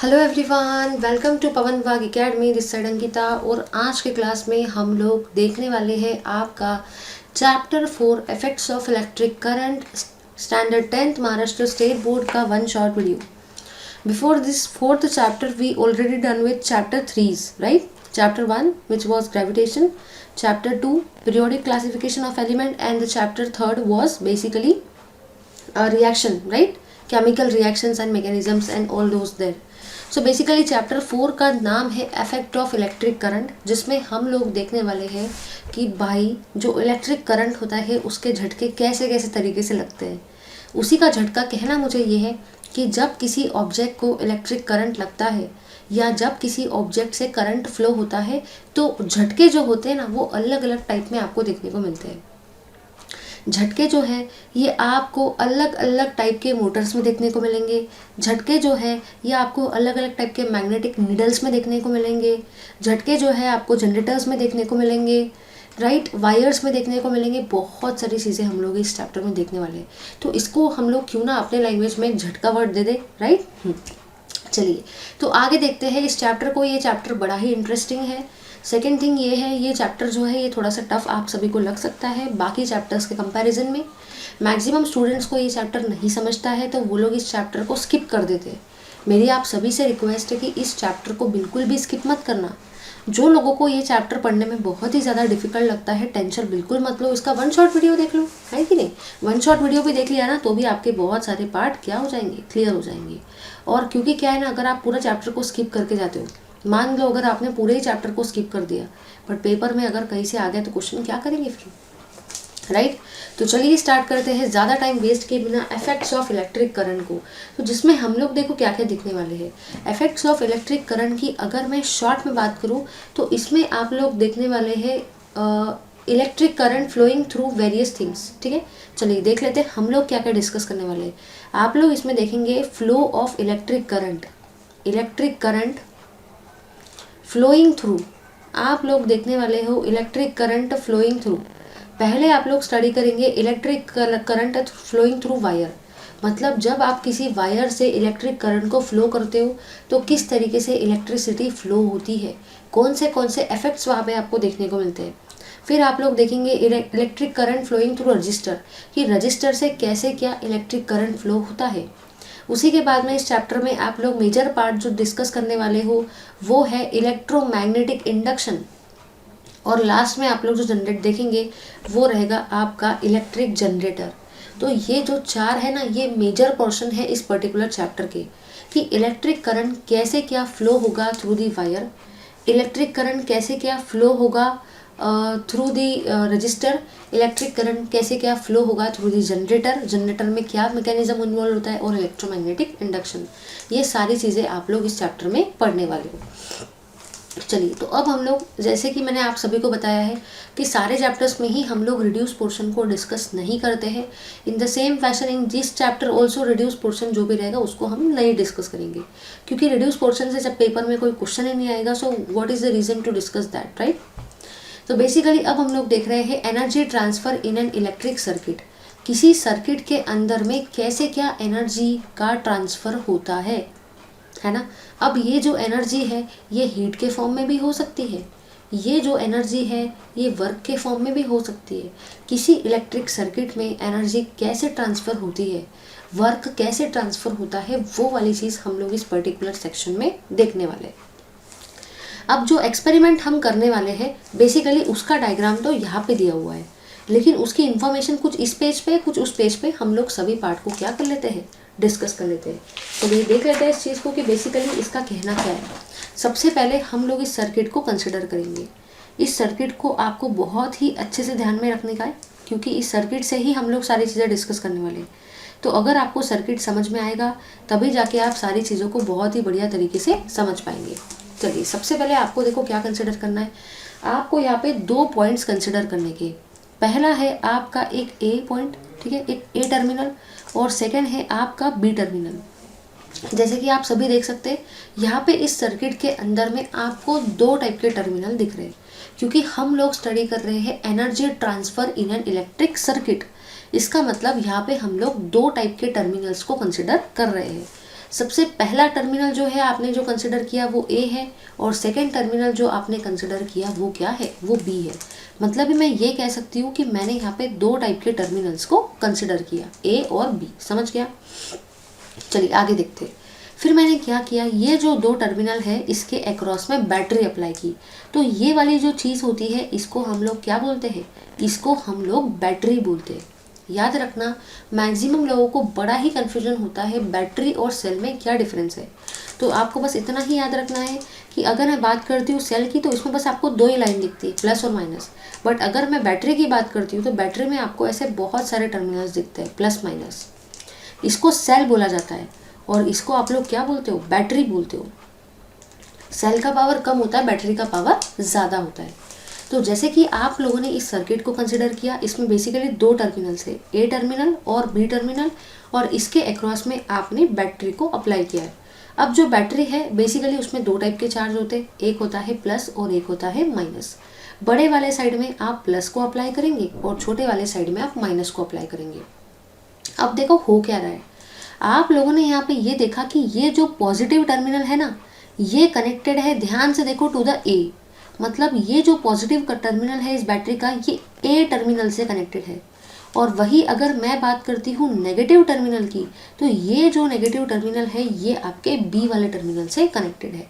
Hello everyone, welcome to पवन वाग academy. This side Ankita. और आज के क्लास में हम लोग देखने वाले हैं आपका chapter 4 effects of electric current, standard 10th Maharashtra state board का one short video. Before this fourth chapter we already done with chapter 3, right? Chapter 1 which was gravitation, chapter 2 periodic classification of element, and the chapter 3 was basically a reaction, right? Chemical reactions and mechanisms and all those there. So basically chapter 4 का नाम है effect of electric current, जिसमें हम लोग देखने वाले हैं कि भाई जो इलेक्ट्रिक करंट होता है उसके झटके कैसे कैसे तरीके से लगते हैं। उसी का झटका कहना मुझे ये है कि जब किसी ऑब्जेक्ट को इलेक्ट्रिक करंट लगता है या जब किसी ऑब्जेक्ट से करंट फ्लो होता है तो झटके जो होते हैं ना वो अलग अलग टाइप में आपको देखने को मिलते हैं। झटके जो है ये आपको अलग अलग टाइप के मोटर्स में देखने को मिलेंगे। झटके जो है ये आपको अलग अलग टाइप के मैग्नेटिक नीडल्स में देखने को मिलेंगे। झटके जो है आपको जनरेटर्स में देखने को मिलेंगे, राइट? वायर्स में देखने को मिलेंगे। बहुत सारी चीज़ें हम लोग इस चैप्टर में देखने वाले हैं, तो इसको हम लोग क्यों ना अपने लैंग्वेज में झटका वर्ड दे दे, राइट? चलिए तो आगे देखते हैं इस चैप्टर को। ये चैप्टर बड़ा ही इंटरेस्टिंग है। सेकेंड थिंग ये है, ये चैप्टर जो है ये थोड़ा सा टफ आप सभी को लग सकता है बाकी चैप्टर्स के कंपैरिजन में। मैक्सिमम स्टूडेंट्स को ये चैप्टर नहीं समझता है तो वो लोग इस चैप्टर को स्किप कर देते हैं। मेरी आप सभी से रिक्वेस्ट है कि इस चैप्टर को बिल्कुल भी स्किप मत करना। जो लोगों को ये चैप्टर पढ़ने में बहुत ही ज़्यादा डिफिकल्ट लगता है, टेंशन बिल्कुल मत लो, इसका वन शॉट वीडियो देख लो, है कि नहीं? वन शॉट वीडियो भी देख लिया ना तो भी आपके बहुत सारे पार्ट क्या हो जाएंगे, क्लियर हो जाएंगे। और क्योंकि क्या है ना, अगर आप पूरा चैप्टर को स्किप करके जाते हो, मान लो अगर आपने पूरे ही चैप्टर को स्किप कर दिया बट पेपर में अगर कहीं से आ गया तो क्वेश्चन क्या करेंगे फिर, राइट? तो चलिए स्टार्ट करते हैं ज़्यादा टाइम वेस्ट किए बिना इफेक्ट्स ऑफ इलेक्ट्रिक करंट को। तो जिसमें हम लोग देखो क्या क्या दिखने वाले हैं। इफेक्ट्स ऑफ इलेक्ट्रिक करंट की अगर मैं शॉर्ट में बात करूँ तो इसमें आप लोग देखने वाले हैं electric current flowing through various things. ठीक है, चलिए देख लेते हैं हम लोग क्या क्या डिस्कस करने वाले हैं। आप लोग इसमें देखेंगे flow of electric current, electric current flowing through. आप लोग देखने वाले हो इलेक्ट्रिक करंट फ्लोइंग थ्रू। पहले आप लोग स्टडी करेंगे electric current flowing through wire, मतलब जब आप किसी वायर से इलेक्ट्रिक करंट को फ्लो करते हो तो किस तरीके से इलेक्ट्रिसिटी फ्लो होती है, कौन से इफेक्ट्स वहाँ पे आपको देखने को मिलते हैं। फिर आप लोग देखेंगे electric current flowing through resistor, कि रजिस्टर से कैसे क्या इलेक्ट्रिक करंट फ्लो होता है। उसी के बाद में इस चैप्टर में आप लोग मेजर पार्ट जो डिस्कस करने वाले हो वो है इलेक्ट्रोमैग्नेटिक इंडक्शन। और लास्ट में आप लोग जो जनरेट देखेंगे वो रहेगा आपका इलेक्ट्रिक जनरेटर। तो ये जो चार है ना, ये मेजर पोर्शन है इस पर्टिकुलर चैप्टर के, कि इलेक्ट्रिक करंट कैसे क्या फ्लो होगा through the wire, electric current कैसे क्या फ्लो होगा through the register, electric current कैसे क्या फ्लो होगा थ्रू दी जनरेटर, जनरेटर में क्या मैकेनिज्म इन्वॉल्व होता है, और इलेक्ट्रोमैग्नेटिक इंडक्शन। ये सारी चीज़ें आप लोग इस चैप्टर में पढ़ने वाले हो। चलिए तो अब हम लोग, जैसे कि मैंने आप सभी को बताया है कि सारे चैप्टर्स में ही हम लोग रिड्यूस पोर्शन को डिस्कस नहीं करते हैं। In the same fashion in this chapter also reduce portion जो भी रहेगा उसको हम नहीं डिस्कस करेंगे, क्योंकि रिड्यूस पोर्शन से जब पेपर में कोई क्वेश्चन ही नहीं आएगा, so what is the reason to discuss that, right? तो बेसिकली अब हम लोग देख रहे हैं energy transfer in an electric circuit. किसी सर्किट के अंदर में कैसे क्या एनर्जी का ट्रांसफर होता है ना। अब ये जो एनर्जी है ये हीट के फॉर्म में भी हो सकती है, ये जो एनर्जी है ये वर्क के फॉर्म में भी हो सकती है। किसी इलेक्ट्रिक सर्किट में एनर्जी कैसे ट्रांसफ़र होती है, वर्क कैसे ट्रांसफ़र होता है, वो वाली चीज़ हम लोग इस पर्टिकुलर सेक्शन में देखने वाले हैं। अब जो एक्सपेरिमेंट हम करने वाले हैं बेसिकली उसका डायग्राम तो यहाँ पे दिया हुआ है, लेकिन उसकी इन्फॉर्मेशन कुछ इस पेज पे कुछ उस पेज पे हम लोग सभी पार्ट को क्या कर लेते हैं, डिस्कस कर लेते हैं। तो ये देख लेते हैं इस चीज़ को कि बेसिकली इसका कहना क्या है। सबसे पहले हम लोग इस सर्किट को कंसिडर करेंगे। इस सर्किट को आपको बहुत ही अच्छे से ध्यान में रखने का है, क्योंकि इस सर्किट से ही हम लोग सारी चीज़ें डिस्कस करने वाले हैं। तो अगर आपको सर्किट समझ में आएगा तभी जाके आप सारी चीज़ों को बहुत ही बढ़िया तरीके से समझ पाएंगे। चलिए सबसे पहले आपको देखो क्या कंसिडर करना है। आपको यहाँ पे 2 पॉइंट्स कंसिडर करने के। पहला है आपका एक ए पॉइंट, ठीक है, एक ए टर्मिनल, और सेकंड है आपका बी टर्मिनल। जैसे कि आप सभी देख सकते हैं यहाँ पे इस सर्किट के अंदर में आपको 2 टाइप के टर्मिनल दिख रहे हैं, क्योंकि हम लोग स्टडी कर रहे हैं energy transfer in an electric circuit. इसका मतलब यहाँ पे हम लोग 2 टाइप के टर्मिनल्स को कंसिडर कर रहे हैं। सबसे पहला टर्मिनल जो है आपने जो कंसिडर किया वो ए है, और सेकेंड टर्मिनल जो आपने कंसिडर किया वो क्या है, वो बी है। मतलब मैं ये कह सकती हूँ कि मैंने यहाँ पे दो टाइप के टर्मिनल्स को कंसिडर किया, ए और बी। समझ गया? चलिए आगे देखते हैं। फिर मैंने क्या किया, ये जो दो टर्मिनल है इसके अक्रॉस में बैटरी अप्लाई की। तो ये वाली जो चीज़ होती है इसको हम लोग क्या बोलते हैं, इसको हम लोग बैटरी बोलते हैं। याद रखना, मैक्सिमम लोगों को बड़ा ही कन्फ्यूजन होता है बैटरी और सेल में क्या डिफरेंस है। तो आपको बस इतना ही याद रखना है कि अगर मैं बात करती हूँ सेल की तो इसमें बस आपको दो ही लाइन दिखती है, प्लस और माइनस। बट अगर मैं बैटरी की बात करती हूँ तो बैटरी में आपको ऐसे बहुत सारे टर्मिनल्स दिखते हैं, प्लस माइनस। इसको सेल बोला जाता है और इसको आप लोग क्या बोलते हो, बैटरी बोलते हो। सेल का पावर कम होता है, बैटरी का पावर ज़्यादा होता है। तो जैसे कि आप लोगों ने इस सर्किट को कंसिडर किया, इसमें बेसिकली दो टर्मिनल्स है, ए टर्मिनल और बी टर्मिनल, और इसके अक्रॉस में आपने बैटरी को अप्लाई किया है। अब जो बैटरी है बेसिकली उसमें दो टाइप के चार्ज होते हैं, एक होता है प्लस और एक होता है माइनस। बड़े वाले साइड में आप प्लस को अप्लाई करेंगे और छोटे वाले साइड में आप माइनस को अप्लाई करेंगे। अब देखो हो क्या रहा है, आप लोगों ने यहाँ पे ये देखा कि ये जो पॉजिटिव टर्मिनल है ना, ये कनेक्टेड है, ध्यान से देखो, टू द ए। मतलब ये जो पॉजिटिव टर्मिनल है इस बैटरी का, ये ए टर्मिनल से कनेक्टेड है। और वही अगर मैं बात करती हूँ नेगेटिव टर्मिनल की, तो ये जो नेगेटिव टर्मिनल है ये आपके बी वाले टर्मिनल से कनेक्टेड है।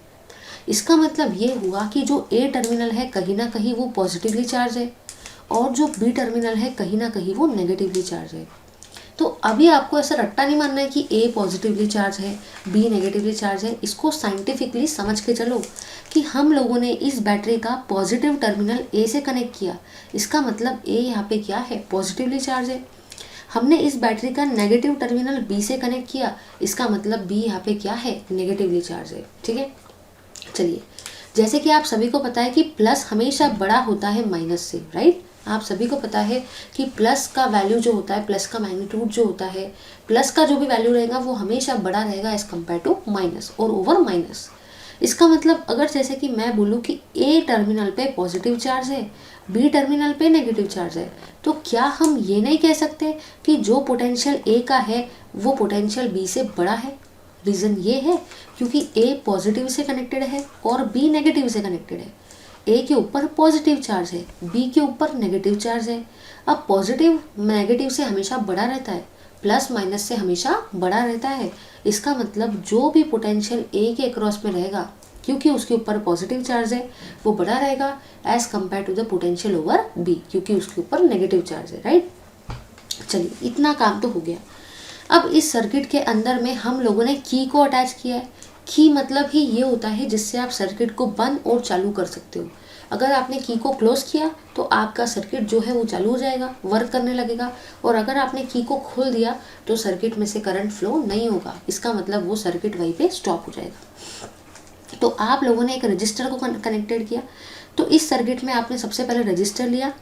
इसका मतलब ये हुआ कि जो ए टर्मिनल है कहीं ना कहीं वो पॉजिटिवली चार्ज है, और जो बी टर्मिनल है कहीं ना कहीं वो नेगेटिवली चार्ज है। तो अभी आपको ऐसा रट्टा नहीं मानना है कि ए पॉजिटिवली चार्ज है, बी नेगेटिवली चार्ज है। इसको साइंटिफिकली समझ के चलो कि हम लोगों ने इस बैटरी का पॉजिटिव टर्मिनल ए से कनेक्ट किया, इसका मतलब ए यहाँ पे क्या है, पॉजिटिवली चार्ज है। हमने इस बैटरी का नेगेटिव टर्मिनल बी से कनेक्ट किया, इसका मतलब बी यहाँ पे क्या है, नेगेटिवली चार्ज है। ठीक है, चलिए, जैसे कि आप सभी को पता है कि प्लस हमेशा बड़ा होता है माइनस से, राइट। आप सभी को पता है कि प्लस का वैल्यू जो होता है, प्लस का मैग्नीट्यूड जो होता है, प्लस का जो भी वैल्यू रहेगा वो हमेशा बड़ा रहेगा एज कम्पेयर टू माइनस और ओवर माइनस। इसका मतलब अगर जैसे कि मैं बोलूँ कि ए टर्मिनल पे पॉजिटिव चार्ज है, बी टर्मिनल पे नेगेटिव चार्ज है, तो क्या हम ये नहीं कह सकते कि जो पोटेंशियल ए का है वो पोटेंशियल बी से बड़ा है। रीज़न ये है क्योंकि ए पॉजिटिव से कनेक्टेड है और बी नेगेटिव से कनेक्टेड है। ए के ऊपर पॉजिटिव चार्ज है, बी के ऊपर नेगेटिव चार्ज है। अब पॉजिटिव नेगेटिव से हमेशा बड़ा रहता है, प्लस माइनस से हमेशा बड़ा रहता है। इसका मतलब जो भी पोटेंशियल ए के अक्रॉस में रहेगा, क्योंकि उसके ऊपर पॉजिटिव चार्ज है, वो बड़ा रहेगा as compare to the potential over B, क्योंकि उसके ऊपर नेगेटिव चार्ज है, राइट। चलिए, इतना काम तो हो गया। अब इस सर्किट के अंदर में हम लोगों ने की को अटैच किया है। की मतलब ही ये होता है जिससे आप सर्किट को बंद और चालू कर सकते हो। अगर आपने की को क्लोज किया तो आपका सर्किट जो है वो चालू हो जाएगा, वर्क करने लगेगा, और अगर आपने की को खोल दिया तो सर्किट में से करंट फ्लो नहीं होगा। इसका मतलब वो सर्किट वहीं पे स्टॉप हो जाएगा। तो आप लोगों ने एक रजिस्टर को कनेक्टेड किया। तो इस सर्किट में आपने सबसे पहले रजिस्टर लिया,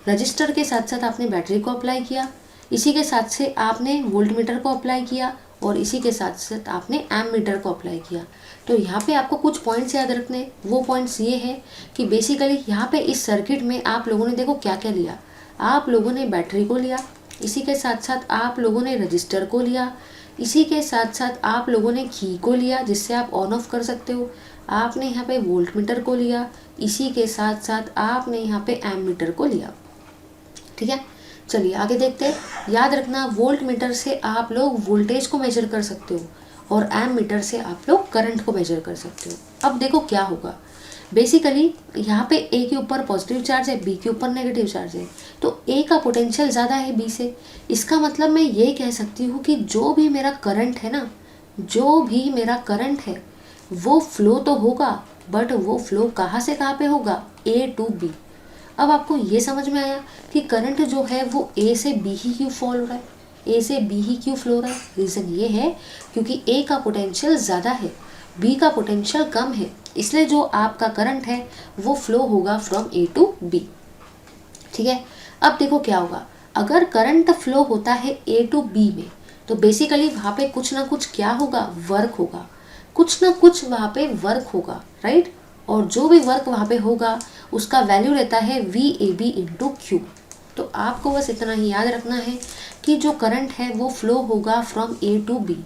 रजिस्टर के साथ साथ आपने बैटरी को अप्लाई किया, इसी के साथ से आपने वोल्ट मीटर को अप्लाई किया, और इसी के साथ साथ आपने एम मीटर को अप्लाई किया। तो यहाँ पे आपको कुछ पॉइंट्स याद रखने। वो पॉइंट्स ये है कि बेसिकली यहाँ पे इस सर्किट में आप लोगों ने देखो क्या क्या लिया। आप लोगों ने बैटरी को लिया, इसी के साथ साथ आप लोगों ने रजिस्टर को लिया, इसी के साथ साथ आप लोगों ने की को लिया जिससे आप ऑन ऑफ कर सकते हो, आपने यहाँ पे वोल्ट मीटर को लिया, इसी के साथ साथ आपने यहाँ पे एम मीटर को लिया। ठीक है, चलिए आगे देखते हैं। याद रखना, वोल्ट मीटर से आप लोग वोल्टेज को मेजर कर सकते हो और एम मीटर से आप लोग करंट को मेजर कर सकते हो। अब देखो क्या होगा, बेसिकली यहाँ पे ए के ऊपर पॉजिटिव चार्ज है, बी के ऊपर नेगेटिव चार्ज है, तो ए का पोटेंशियल ज़्यादा है बी से। इसका मतलब मैं ये कह सकती हूँ कि जो भी मेरा करंट है ना, जो भी मेरा करंट है वो फ्लो तो होगा, बट वो फ्लो कहाँ से कहाँ पे होगा, ए टू बी। अब आपको ये समझ में आया कि करंट जो है वो ए से बी ही क्यों फॉल हो रहा है, ए से बी ही क्यों फ्लो हो रहा है। रीज़न ये है क्योंकि ए का पोटेंशियल ज़्यादा है, बी का पोटेंशियल कम है, इसलिए जो आपका करंट है वो फ्लो होगा फ्रॉम ए टू बी। ठीक है, अब देखो क्या होगा, अगर करंट फ्लो होता है ए टू बी में तो बेसिकली वहाँ पे कुछ ना कुछ क्या होगा, वर्क होगा, कुछ ना कुछ वहाँ पे वर्क होगा, राइट। और जो भी वर्क वहाँ पे होगा उसका वैल्यू रहता है V A B into Q. तो आपको बस इतना ही याद रखना है कि जो करंट है वो फ्लो होगा फ्रॉम ए टू बी।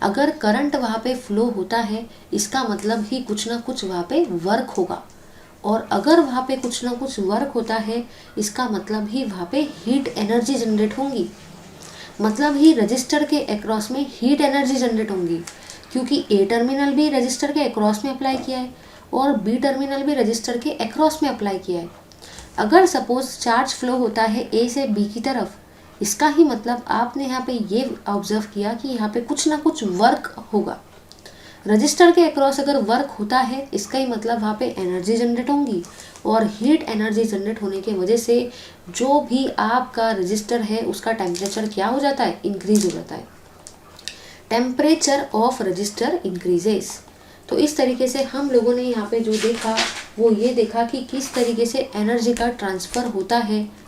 अगर करंट वहाँ पे फ्लो होता है इसका मतलब ही कुछ ना कुछ वहाँ पे वर्क होगा, और अगर वहाँ पे कुछ ना कुछ वर्क होता है इसका मतलब ही वहाँ पे हीट एनर्जी जनरेट होंगी, मतलब ही रजिस्टर के अक्रॉस में हीट एनर्जी जनरेट होंगी, क्योंकि ए टर्मिनल भी रजिस्टर के अक्रॉस में अप्लाई किया है और बी टर्मिनल भी रजिस्टर के अक्रॉस में अप्लाई किया है। अगर सपोज चार्ज फ्लो होता है ए से बी की तरफ, इसका ही मतलब आपने यहाँ पे ये ऑब्जर्व किया कि यहाँ पे कुछ ना कुछ वर्क होगा। रजिस्टर के अक्रॉस अगर वर्क होता है इसका ही मतलब वहाँ पे एनर्जी जनरेट होंगी, और हीट एनर्जी जनरेट होने की वजह से जो भी आपका रजिस्टर है उसका टेम्परेचर क्या हो जाता है, इंक्रीज हो जाता है। Temperature of register increases. तो इस तरीके से हम लोगों ने यहाँ पे जो देखा वो ये देखा कि किस तरीके से एनर्जी का ट्रांसफ़र होता है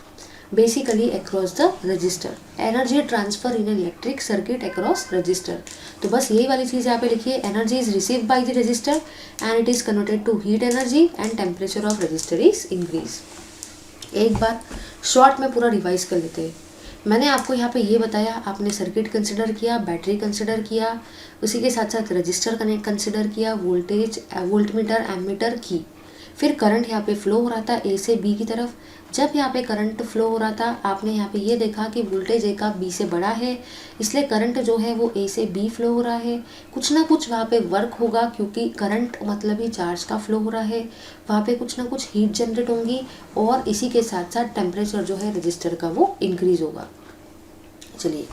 basically across the resistor, energy transfer in electric circuit across resistor. तो बस यही वाली चीज़ यहाँ पे लिखिए, energy is receive by the resistor and it is converted to heat energy and temperature of resistor is increase. एक बार शॉर्ट में पूरा रिवाइज कर लेते हैं। मैंने आपको यहाँ पे ये बताया, आपने सर्किट कंसिडर किया, बैटरी कंसिडर किया, उसी के साथ साथ रजिस्टर कनेक्ट कंसिडर किया, वोल्टेज वोल्टमीटर एमीटर की, फिर करंट यहाँ पे फ्लो हो रहा था ए से बी की तरफ। जब यहाँ पे करंट फ्लो हो रहा था आपने यहाँ पे ये देखा कि वोल्टेज ए का बी से बड़ा है, इसलिए करंट जो है वो ए से बी फ्लो हो रहा है। कुछ ना कुछ वहाँ पे वर्क होगा, क्योंकि करंट मतलब ही चार्ज का फ्लो हो रहा है, वहाँ पे कुछ ना कुछ हीट जनरेट होंगी, और इसी के साथ साथ टेम्परेचर जो है रजिस्टर का वो इंक्रीज होगा। चलिए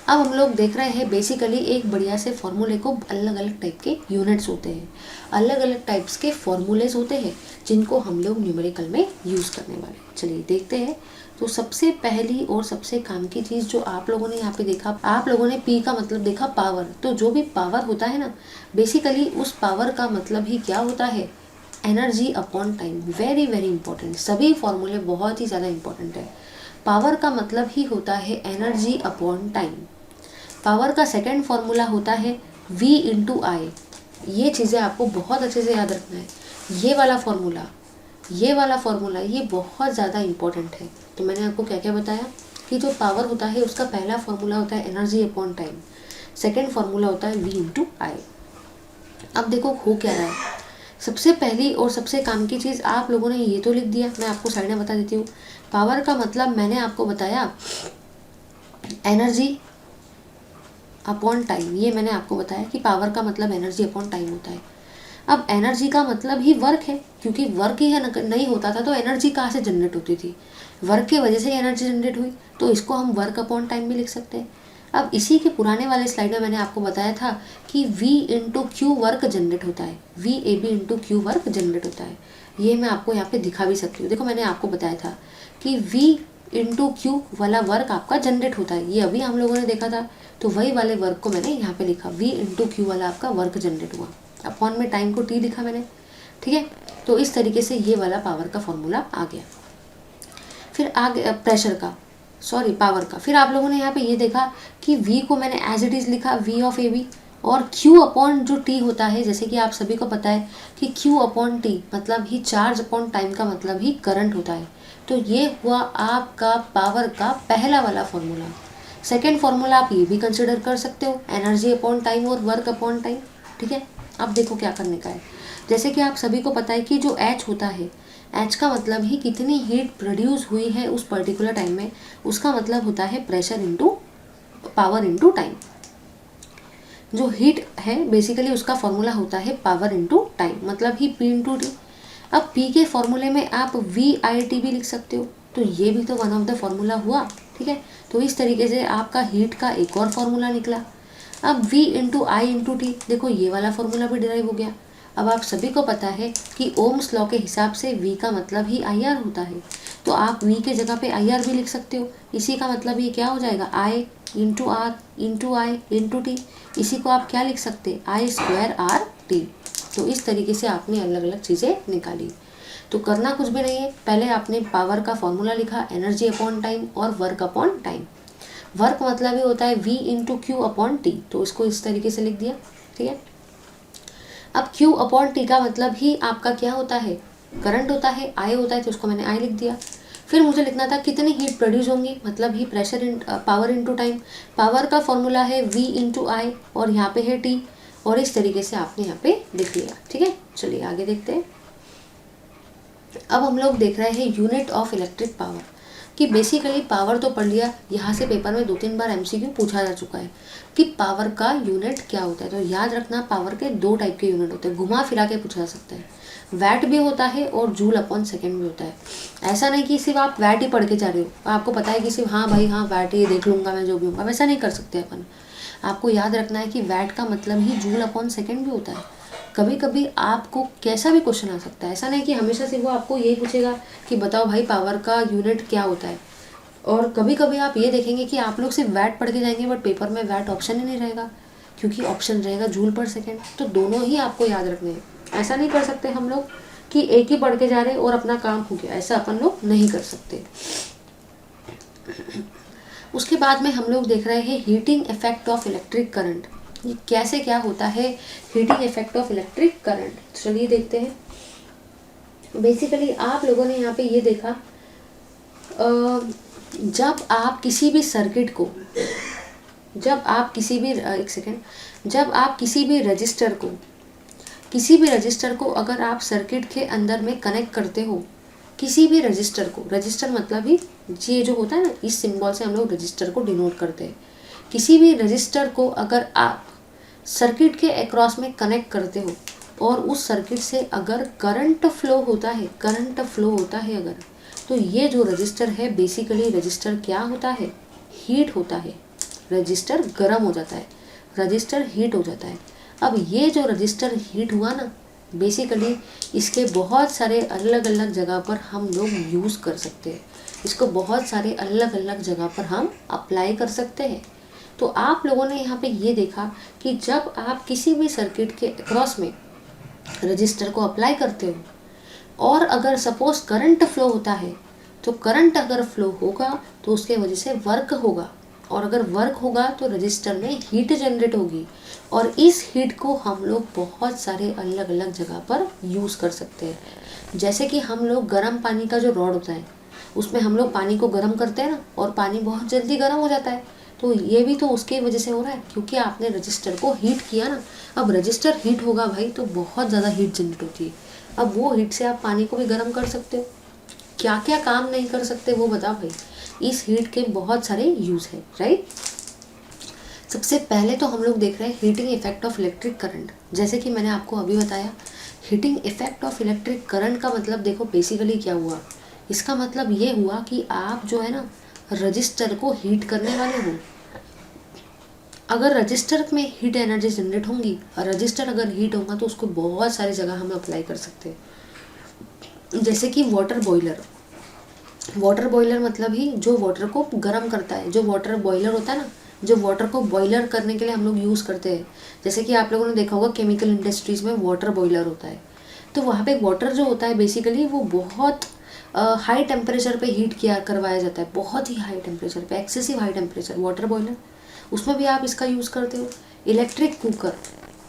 अब हम लोग देख रहे हैं बेसिकली एक बढ़िया से फॉर्मूले को, अलग अलग टाइप के यूनिट्स होते हैं, अलग अलग टाइप्स के फॉर्मूलेज होते हैं जिनको हम लोग न्यूमेरिकल में यूज़ करने वाले हैं। चलिए देखते हैं। तो सबसे पहली और सबसे काम की चीज़ जो आप लोगों ने यहाँ पे देखा, आप लोगों ने पी का मतलब देखा पावर। तो जो भी पावर होता है ना, बेसिकली उस पावर का मतलब ही क्या होता है, energy upon time. Very very important, सभी फॉर्मूले बहुत ही ज़्यादा इंपॉर्टेंट है। पावर का मतलब ही होता है एनर्जी अपॉन टाइम। पावर का सेकंड फॉर्मूला होता है V इंटू आई। ये चीज़ें आपको बहुत अच्छे से याद रखना है। ये वाला फॉर्मूला ये बहुत ज़्यादा इंपॉर्टेंट है। तो मैंने आपको क्या क्या बताया कि जो पावर होता है उसका पहला फॉर्मूला होता है energy upon time, second formula होता है V इंटू आई। अब देखो हो क्या रहा है, सबसे पहली और सबसे काम की चीज़ आप लोगों ने ये तो लिख दिया, मैं आपको साइड में बता देती हूँ। पावर का मतलब मैंने आपको बताया एनर्जी अपॉन टाइम, ये मैंने आपको बताया कि पावर का मतलब एनर्जी अपॉन टाइम होता है। अब एनर्जी का मतलब ही वर्क है, क्योंकि वर्क ही नहीं होता था तो एनर्जी कहाँ से जनरेट होती थी, वर्क की वजह से एनर्जी जनरेट हुई, तो इसको हम वर्क अपॉन टाइम भी लिख सकते हैं। अब इसी के पुराने वाले स्लाइड में मैंने आपको बताया था कि V into Q work generate होता है, VAB into Q work generate होता है। ये मैं आपको यहाँ पे दिखा भी सकती हूँ। देखो मैंने आपको बताया था कि V इंटू क्यू वाला वर्क आपका जनरेट होता है, ये अभी हम लोगों ने देखा था, तो वही वाले वर्क को मैंने यहाँ पे लिखा, V इंटू क्यू वाला आपका वर्क जनरेट हुआ, अपॉन में टाइम को T लिखा मैंने, ठीक है। तो इस तरीके से ये वाला पावर का फॉर्मूला आ गया। फिर आगे प्रेशर का, सॉरी पावर का, फिर आप लोगों ने यहाँ पे ये देखा कि V को मैंने एज इट इज़ लिखा V ऑफ AB, और Q अपॉन जो T होता है, जैसे कि आप सभी को पता है कि Q अपॉन T मतलब ही चार्ज अपॉन टाइम का मतलब ही करंट होता है। तो ये हुआ आपका पावर का पहला वाला फॉर्मूला। सेकेंड फॉर्मूला आप ये भी कंसिडर कर सकते हो, एनर्जी अपॉन टाइम और वर्क अपॉन टाइम, ठीक है। अब देखो क्या करने का है, जैसे कि आप सभी को पता है कि जो H होता है, H का मतलब ही कितनी हीट प्रोड्यूस हुई है उस पर्टिकुलर टाइम में, उसका मतलब होता है pressure into power into time. जो हीट है बेसिकली उसका फॉर्मूला होता है पावर इंटू टाइम, मतलब ही P इंटू टी। अब P के फॉर्मूले में आप VIT भी लिख सकते हो, तो ये भी तो वन ऑफ द फॉर्मूला हुआ, ठीक है। तो इस तरीके से आपका हीट का एक और फॉर्मूला निकला। अब V into I into T, देखो ये वाला फॉर्मूला भी डिराइव हो गया। अब आप सभी को पता है कि ओम्स लॉ के हिसाब से V का मतलब ही IR होता है, तो आप V के जगह पे IR भी लिख सकते हो। इसी का मतलब ये क्या हो जाएगा, I into r into I into t. इसी को आप क्या लिख सकते, I स्क्वायर आर टी। तो इस तरीके से आपने अलग अलग चीज़ें निकाली। तो करना कुछ भी नहीं है, पहले आपने पावर का फॉर्मूला लिखा एनर्जी अपॉन टाइम और वर्क अपॉन टाइम। वर्क मतलब ही होता है V into Q upon T, तो इसको इस तरीके से लिख दिया, ठीक है। अब Q अपॉन टी का मतलब ही आपका क्या होता है, करंट होता है, I होता है, तो उसको मैंने I लिख दिया। फिर मुझे लिखना था कितनी हीट प्रोड्यूस होंगी, मतलब ही pressure in power into time. Power का फॉर्मूला है V इंटू आई और यहाँ पे है T, और इस तरीके से आपने यहाँ पे लिख लिया। ठीक है, चलिए आगे देखते हैं। अब हम लोग देख रहे हैं यूनिट ऑफ इलेक्ट्रिक पावर, कि बेसिकली पावर तो पढ़ लिया, यहाँ से पेपर में 2-3 बार MCQ पूछा जा चुका है कि पावर का यूनिट क्या होता है। तो याद रखना, पावर के 2 टाइप के यूनिट होते हैं, घुमा फिरा के पूछा जा सकता है। वैट भी होता है और जूल अपॉन सेकेंड भी होता है। ऐसा नहीं कि सिर्फ आप वैट ही पढ़ के जा रहे हो, आपको पता है कि सिर्फ हाँ भाई हाँ वैट ही देख लूँगा मैं जो भी होगा, वैसा नहीं कर सकते अपन। आपको याद रखना है कि वैट का मतलब ही जूल अपॉन सेकेंड भी होता है। कभी कभी आपको कैसा भी क्वेश्चन आ सकता है, ऐसा नहीं कि हमेशा से वो आपको यही पूछेगा कि बताओ भाई पावर का यूनिट क्या होता है। और कभी कभी आप ये देखेंगे कि आप लोग सिर्फ वैट पढ़ के जाएंगे बट पेपर में वैट ऑप्शन ही नहीं रहेगा, क्योंकि ऑप्शन रहेगा जूल पर सेकेंड। तो दोनों ही आपको याद रखने हैं। ऐसा नहीं कर सकते हम लोग कि एक ही पढ़ के जा रहे और अपना काम हो गया, ऐसा अपन लोग नहीं कर सकते। उसके बाद में हम लोग देख रहे हैं heating effect of electric current. ये कैसे क्या होता है heating effect of electric current, चलिए देखते हैं। बेसिकली आप लोगों ने यहाँ पे ये देखा, जब आप किसी भी सर्किट को, जब आप किसी भी रजिस्टर को अगर आप सर्किट के अंदर में कनेक्ट करते हो, किसी भी रजिस्टर को, रजिस्टर मतलब ही ये जो होता है ना, इस सिंबल से हम लोग रजिस्टर को डिनोट करते हैं। किसी भी रजिस्टर को अगर आप सर्किट के अक्रॉस में कनेक्ट करते हो और उस सर्किट से अगर करंट फ्लो होता है अगर, तो ये जो रजिस्टर है बेसिकली रजिस्टर क्या होता है, हीट होता है। रजिस्टर गर्म हो जाता है, रजिस्टर हीट हो जाता है। अब ये जो रजिस्टर हीट हुआ ना, बेसिकली इसके बहुत सारे अलग अलग जगह पर हम लोग यूज़ कर सकते हैं, इसको बहुत सारे अलग अलग जगह पर हम अप्लाई कर सकते हैं। तो आप लोगों ने यहाँ पे ये देखा कि जब आप किसी भी सर्किट के अक्रॉस में रजिस्टर को अप्लाई करते हो और अगर सपोज करंट फ्लो होता है, तो करंट अगर फ्लो होगा तो उसके वजह से वर्क होगा, और अगर वर्क होगा तो रजिस्टर में हीट जनरेट होगी, और इस हीट को हम लोग बहुत सारे अलग अलग जगह पर यूज़ कर सकते हैं। जैसे कि हम लोग गर्म पानी का जो रॉड होता है उसमें हम लोग पानी को गर्म करते हैं ना, और पानी बहुत जल्दी गर्म हो जाता है, तो ये भी तो उसके वजह से हो रहा है क्योंकि आपने रजिस्टर को हीट किया ना। अब रजिस्टर हीट होगा भाई तो बहुत ज़्यादा हीट जनरेट होती है। अब वो हीट से आप पानी को भी गर्म कर सकते हो, क्या क्या काम नहीं कर सकते वो बताओ भाई। इस हीट के बहुत सारे यूज़ है, राइट। सबसे पहले तो हम लोग देख रहे हैं heating effect of electric current. जैसे कि मैंने आपको अभी बताया, heating effect of electric current का मतलब देखो बेसिकली क्या हुआ। इसका मतलब ये हुआ कि आप जो है ना रजिस्टर को हीट करने वाले हो। अगर रजिस्टर में हीट एनर्जी जनरेट होंगी और रजिस्टर अगर हीट होगा तो उसको बहुत सारी जगह हम अप्लाई कर सकते हैं। जैसे कि वाटर बॉयलर मतलब ही जो वाटर को गर्म करता है, जो वाटर बॉयलर होता है ना, जो वाटर को बॉयलर करने के लिए हम लोग यूज़ करते हैं। जैसे कि आप लोगों ने देखा होगा केमिकल इंडस्ट्रीज़ में वाटर बॉयलर होता है, तो वहाँ पे वाटर जो होता है बेसिकली वो बहुत हाई टेम्परेचर पे हीट किया करवाया जाता है, बहुत ही हाई टेम्परेचर पे, excessive high temperature water boiler, उसमें भी आप इसका यूज़ करते हो। इलेक्ट्रिक कुकर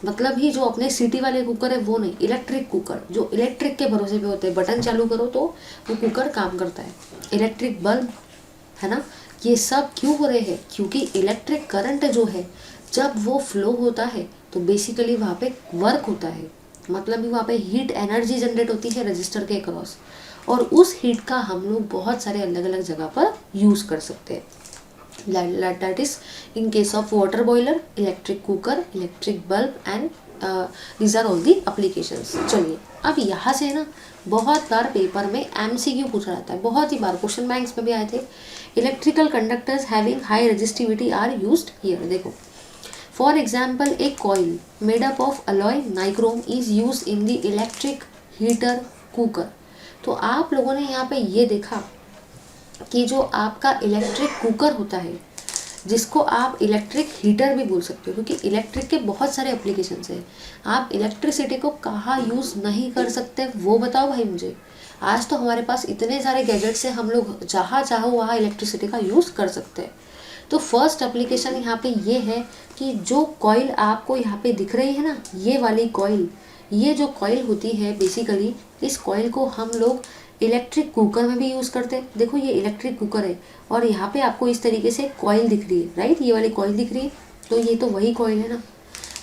मतलब ही जो अपने सिटी वाले कुकर है वो नहीं, इलेक्ट्रिक कुकर जो इलेक्ट्रिक के भरोसे पे होते हैं, बटन चालू करो तो वो कुकर काम करता है। इलेक्ट्रिक बल्ब है ना, ये सब क्यों हो रहे हैं, क्योंकि इलेक्ट्रिक करंट जो है जब वो फ्लो होता है तो बेसिकली वहाँ पे वर्क होता है, मतलब वहाँ पे हीट एनर्जी जनरेट होती है रजिस्टर के क्रॉस, और उस हीट का हम लोग बहुत सारे अलग अलग जगह पर यूज़ कर सकते हैं। That is in case of water boiler, electric cooker, electric bulb and these are all the applications। चलिए अब यहाँ से ना बहुत बार पेपर में MCQ पूछा जाता है, बहुत ही बार क्वेश्चन बैंक्स में भी आए थे। Electrical conductors having high resistivity are used here. देखो for example a coil made up of alloy nichrome is use in the electric heater cooker. तो आप लोगों ने यहाँ पे ये देखा कि जो आपका इलेक्ट्रिक कुकर होता है, जिसको आप इलेक्ट्रिक हीटर भी बोल सकते हो, क्योंकि इलेक्ट्रिक के बहुत सारे एप्लीकेशंस हैं। आप इलेक्ट्रिसिटी को कहाँ यूज़ नहीं कर सकते वो बताओ भाई मुझे। आज तो हमारे पास इतने सारे गैजेट्स हैं, हम लोग जहाँ चाहो वहाँ इलेक्ट्रिसिटी का यूज़ कर सकते हैं। तो फर्स्ट एप्लीकेशन यहाँ पे ये है कि जो कॉइल आपको यहाँ पे दिख रही है ना, ये वाली कॉइल, ये जो कॉइल होती है बेसिकली इस कॉइल को हम लोग इलेक्ट्रिक कुकर में भी यूज़ करते हैं। देखो ये इलेक्ट्रिक कुकर है और यहाँ पे आपको इस तरीके से कॉइल दिख रही है, राइट, ये वाली कॉइल दिख रही है, तो ये तो वही कॉइल है ना।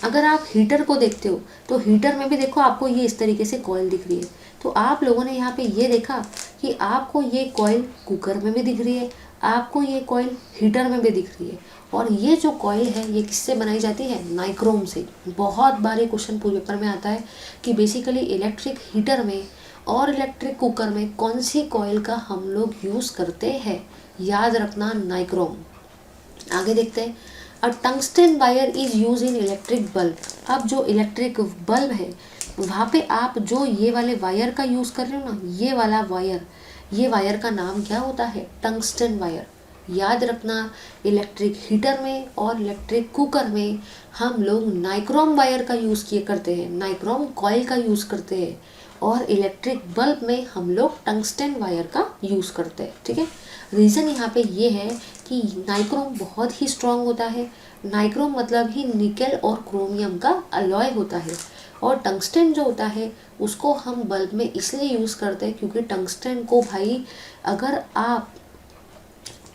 अगर आप हीटर को देखते हो तो हीटर में भी देखो आपको ये इस तरीके से कॉइल दिख रही है। तो आप लोगों ने यहाँ पे ये देखा कि आपको ये कॉइल कुकर में भी दिख रही है, आपको ये कॉइल हीटर में भी दिख रही है। और ये जो कॉइल है ये किससे बनाई जाती है? नाइक्रोम से। बहुत बार क्वेश्चन पूरे पेपर में आता है कि बेसिकली इलेक्ट्रिक हीटर में और इलेक्ट्रिक कुकर में कौन सी कॉइल का हम लोग यूज़ करते हैं? याद रखना, नाइक्रोम। आगे देखते हैं। A tungsten wire is use in electric bulb. अब जो इलेक्ट्रिक बल्ब है वहाँ पे आप जो ये वाले वायर का यूज़ कर रहे हो ना, ये वाला वायर, ये वायर का नाम क्या होता है? Tungsten wire. याद रखना, इलेक्ट्रिक हीटर में और इलेक्ट्रिक कुकर में हम लोग नाइक्रोम वायर का यूज़ किए करते हैं, नाइक्रोम कॉइल का यूज़ करते हैं, और इलेक्ट्रिक बल्ब में हम लोग टंगस्टन वायर का यूज़ करते हैं। ठीक है, रीज़न यहाँ पे ये है कि नाइक्रोम बहुत ही स्ट्रांग होता है। नाइक्रोम मतलब ही निकेल और क्रोमियम का अलॉय होता है। और टंगस्टन जो होता है उसको हम बल्ब में इसलिए यूज़ करते हैं क्योंकि टंगस्टन को भाई अगर आप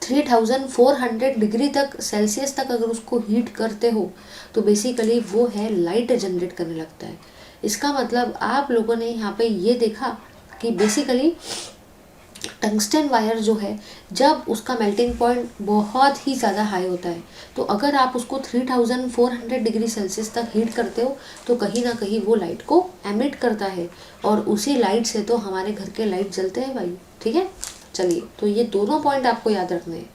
3400 डिग्री तक सेल्सियस तक अगर उसको हीट करते हो तो बेसिकली वो है लाइट जनरेट करने लगता है। इसका मतलब आप लोगों ने यहाँ पे ये देखा कि बेसिकली टंगस्टन वायर जो है जब उसका मेल्टिंग पॉइंट बहुत ही ज़्यादा हाई होता है तो अगर आप उसको 3400 डिग्री सेल्सियस तक हीट करते हो तो कहीं ना कहीं वो लाइट को एमिट करता है और उसी लाइट से तो हमारे घर के लाइट जलते हैं भाई। ठीक है, चलिए, तो ये दोनों पॉइंट आपको याद रखने हैं।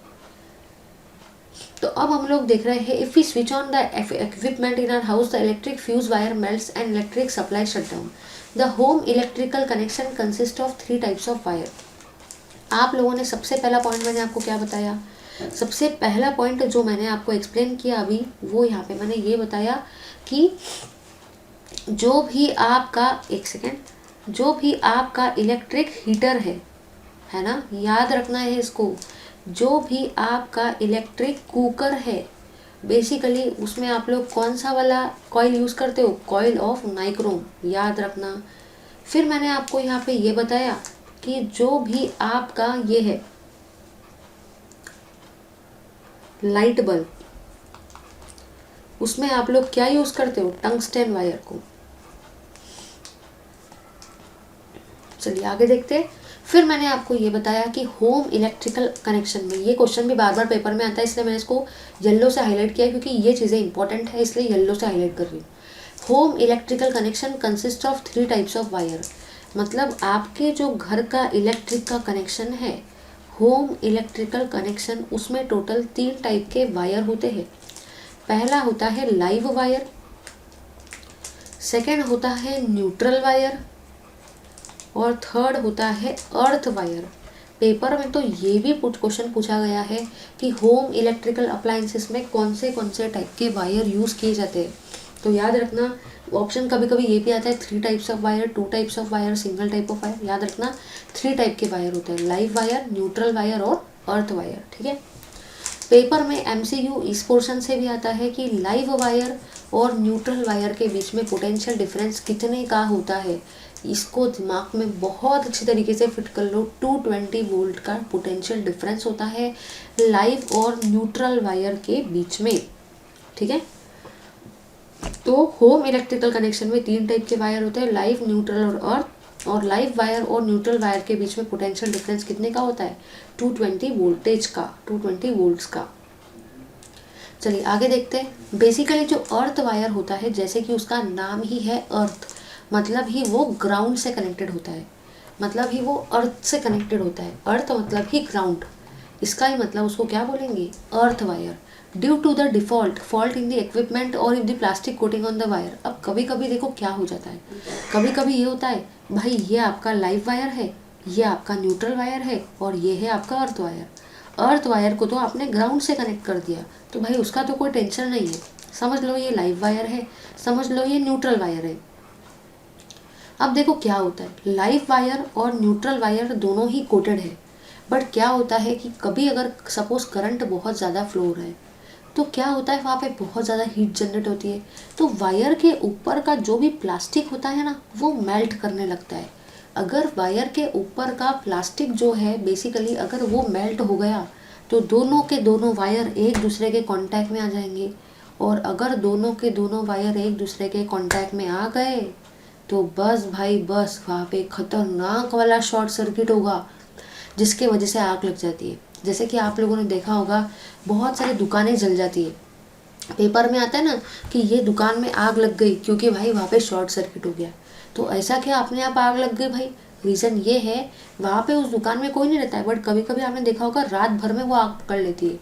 तो अब हम लोग देख रहे हैं, if we switch on the equipment in our house the electric fuse wire melts and electric supply shut down. The home electrical connection consist of 3 types of wire. आप लोगों ने सबसे पहला पॉइंट मैंने आपको क्या बताया? सबसे पहला पॉइंट जो मैंने आपको एक्सप्लेन किया अभी, वो यहाँ पे मैंने ये बताया कि जो भी आपका, एक सेकेंड, जो भी आपका इलेक्ट्रिक हीटर है ना, याद रखना है इसको, जो भी आपका इलेक्ट्रिक कुकर है बेसिकली उसमें आप लोग कौन सा वाला कॉइल यूज़ करते हो? कॉइल ऑफ नाइक्रोम, याद रखना। फिर मैंने आपको यहाँ पे ये बताया कि जो भी आपका ये है लाइट बल्ब, उसमें आप लोग क्या यूज़ करते हो? टंगस्टन वायर को। चलिए आगे देखते हैं। फिर मैंने आपको ये बताया कि होम इलेक्ट्रिकल कनेक्शन में, ये क्वेश्चन भी बार बार पेपर में आता है इसलिए मैंने इसको येलो से हाईलाइट किया क्योंकि ये चीज़ें इंपॉर्टेंट है इसलिए येलो से हाईलाइट कर रही हूँ। Home electrical connection consist of 3 types of wire. मतलब आपके जो घर का इलेक्ट्रिक का कनेक्शन है, होम इलेक्ट्रिकल कनेक्शन, उसमें टोटल 3 टाइप के वायर होते हैं। पहला होता है लाइव वायर, सेकेंड होता है न्यूट्रल वायर और थर्ड होता है अर्थ वायर। पेपर में तो ये भी क्वेश्चन पूछा गया है कि होम इलेक्ट्रिकल अप्लायंसेस में कौन से टाइप के वायर यूज़ किए जाते हैं। तो याद रखना, ऑप्शन कभी कभी ये भी आता है 3 types of wire, 2 types of wire, single type of wire. याद रखना 3 टाइप के वायर होते हैं, लाइव वायर, न्यूट्रल वायर और अर्थ वायर। ठीक है, पेपर में एमसीक्यू इस पोर्शन से भी आता है कि लाइव वायर और न्यूट्रल वायर के बीच में पोटेंशियल डिफरेंस कितने का होता है। इसको दिमाग में बहुत अच्छी तरीके से फिट कर लो। 220 वोल्ट का पोटेंशियल डिफरेंस होता है लाइव और न्यूट्रल वायर के बीच में। ठीक है, तो होम इलेक्ट्रिकल कनेक्शन में 3 टाइप के वायर होते हैं, लाइव, न्यूट्रल और अर्थ। और लाइव वायर और न्यूट्रल वायर के बीच में पोटेंशियल डिफरेंस कितने का होता है? 220 वोल्टेज का, 220 वोल्ट्स का। चलिए आगे देखते हैं। बेसिकली जो अर्थ वायर होता है, जैसे कि उसका नाम ही है अर्थ, मतलब ही वो ग्राउंड से कनेक्टेड होता है, मतलब ही वो अर्थ से कनेक्टेड होता है। अर्थ मतलब ही ग्राउंड, इसका ही मतलब उसको क्या बोलेंगे? Earth wire. Due to the default fault in the equipment और in the plastic coating on the wire. अब कभी कभी देखो क्या हो जाता है, कभी कभी ये होता है भाई ये आपका लाइव वायर है, ये आपका न्यूट्रल वायर है और ये है आपका अर्थ वायर। अर्थ वायर को तो आपने ग्राउंड से कनेक्ट कर दिया तो भाई उसका तो कोई टेंशन नहीं है, समझ लो ये लाइव वायर है, समझ लो ये न्यूट्रल वायर है। अब देखो क्या होता है, लाइव वायर और न्यूट्रल वायर दोनों ही कोटेड है, बट क्या होता है कि कभी अगर सपोज करंट बहुत ज़्यादा फ्लो हो रहा है तो क्या होता है वहाँ पे बहुत ज़्यादा हीट जनरेट होती है, तो वायर के ऊपर का जो भी प्लास्टिक होता है ना वो मेल्ट करने लगता है। अगर वायर के ऊपर का प्लास्टिक जो है बेसिकली अगर वो मेल्ट हो गया तो दोनों के दोनों वायर एक दूसरे के कांटेक्ट में आ जाएंगे, और अगर दोनों के दोनों वायर एक दूसरे के कांटेक्ट में आ गए तो बस भाई बस वहाँ पे खतरनाक वाला शॉर्ट सर्किट होगा, जिसके वजह से आग लग जाती है। जैसे कि आप लोगों ने देखा होगा बहुत सारी दुकानें जल जाती है, पेपर में आता है ना कि ये दुकान में आग लग गई क्योंकि भाई वहाँ पे शॉर्ट सर्किट हो गया। तो ऐसा क्या अपने आप आग लग गई भाई? रीज़न ये है वहाँ पे उस दुकान में कोई नहीं रहता है, बट कभी कभी आपने देखा होगा रात भर में वो आग पकड़ लेती है।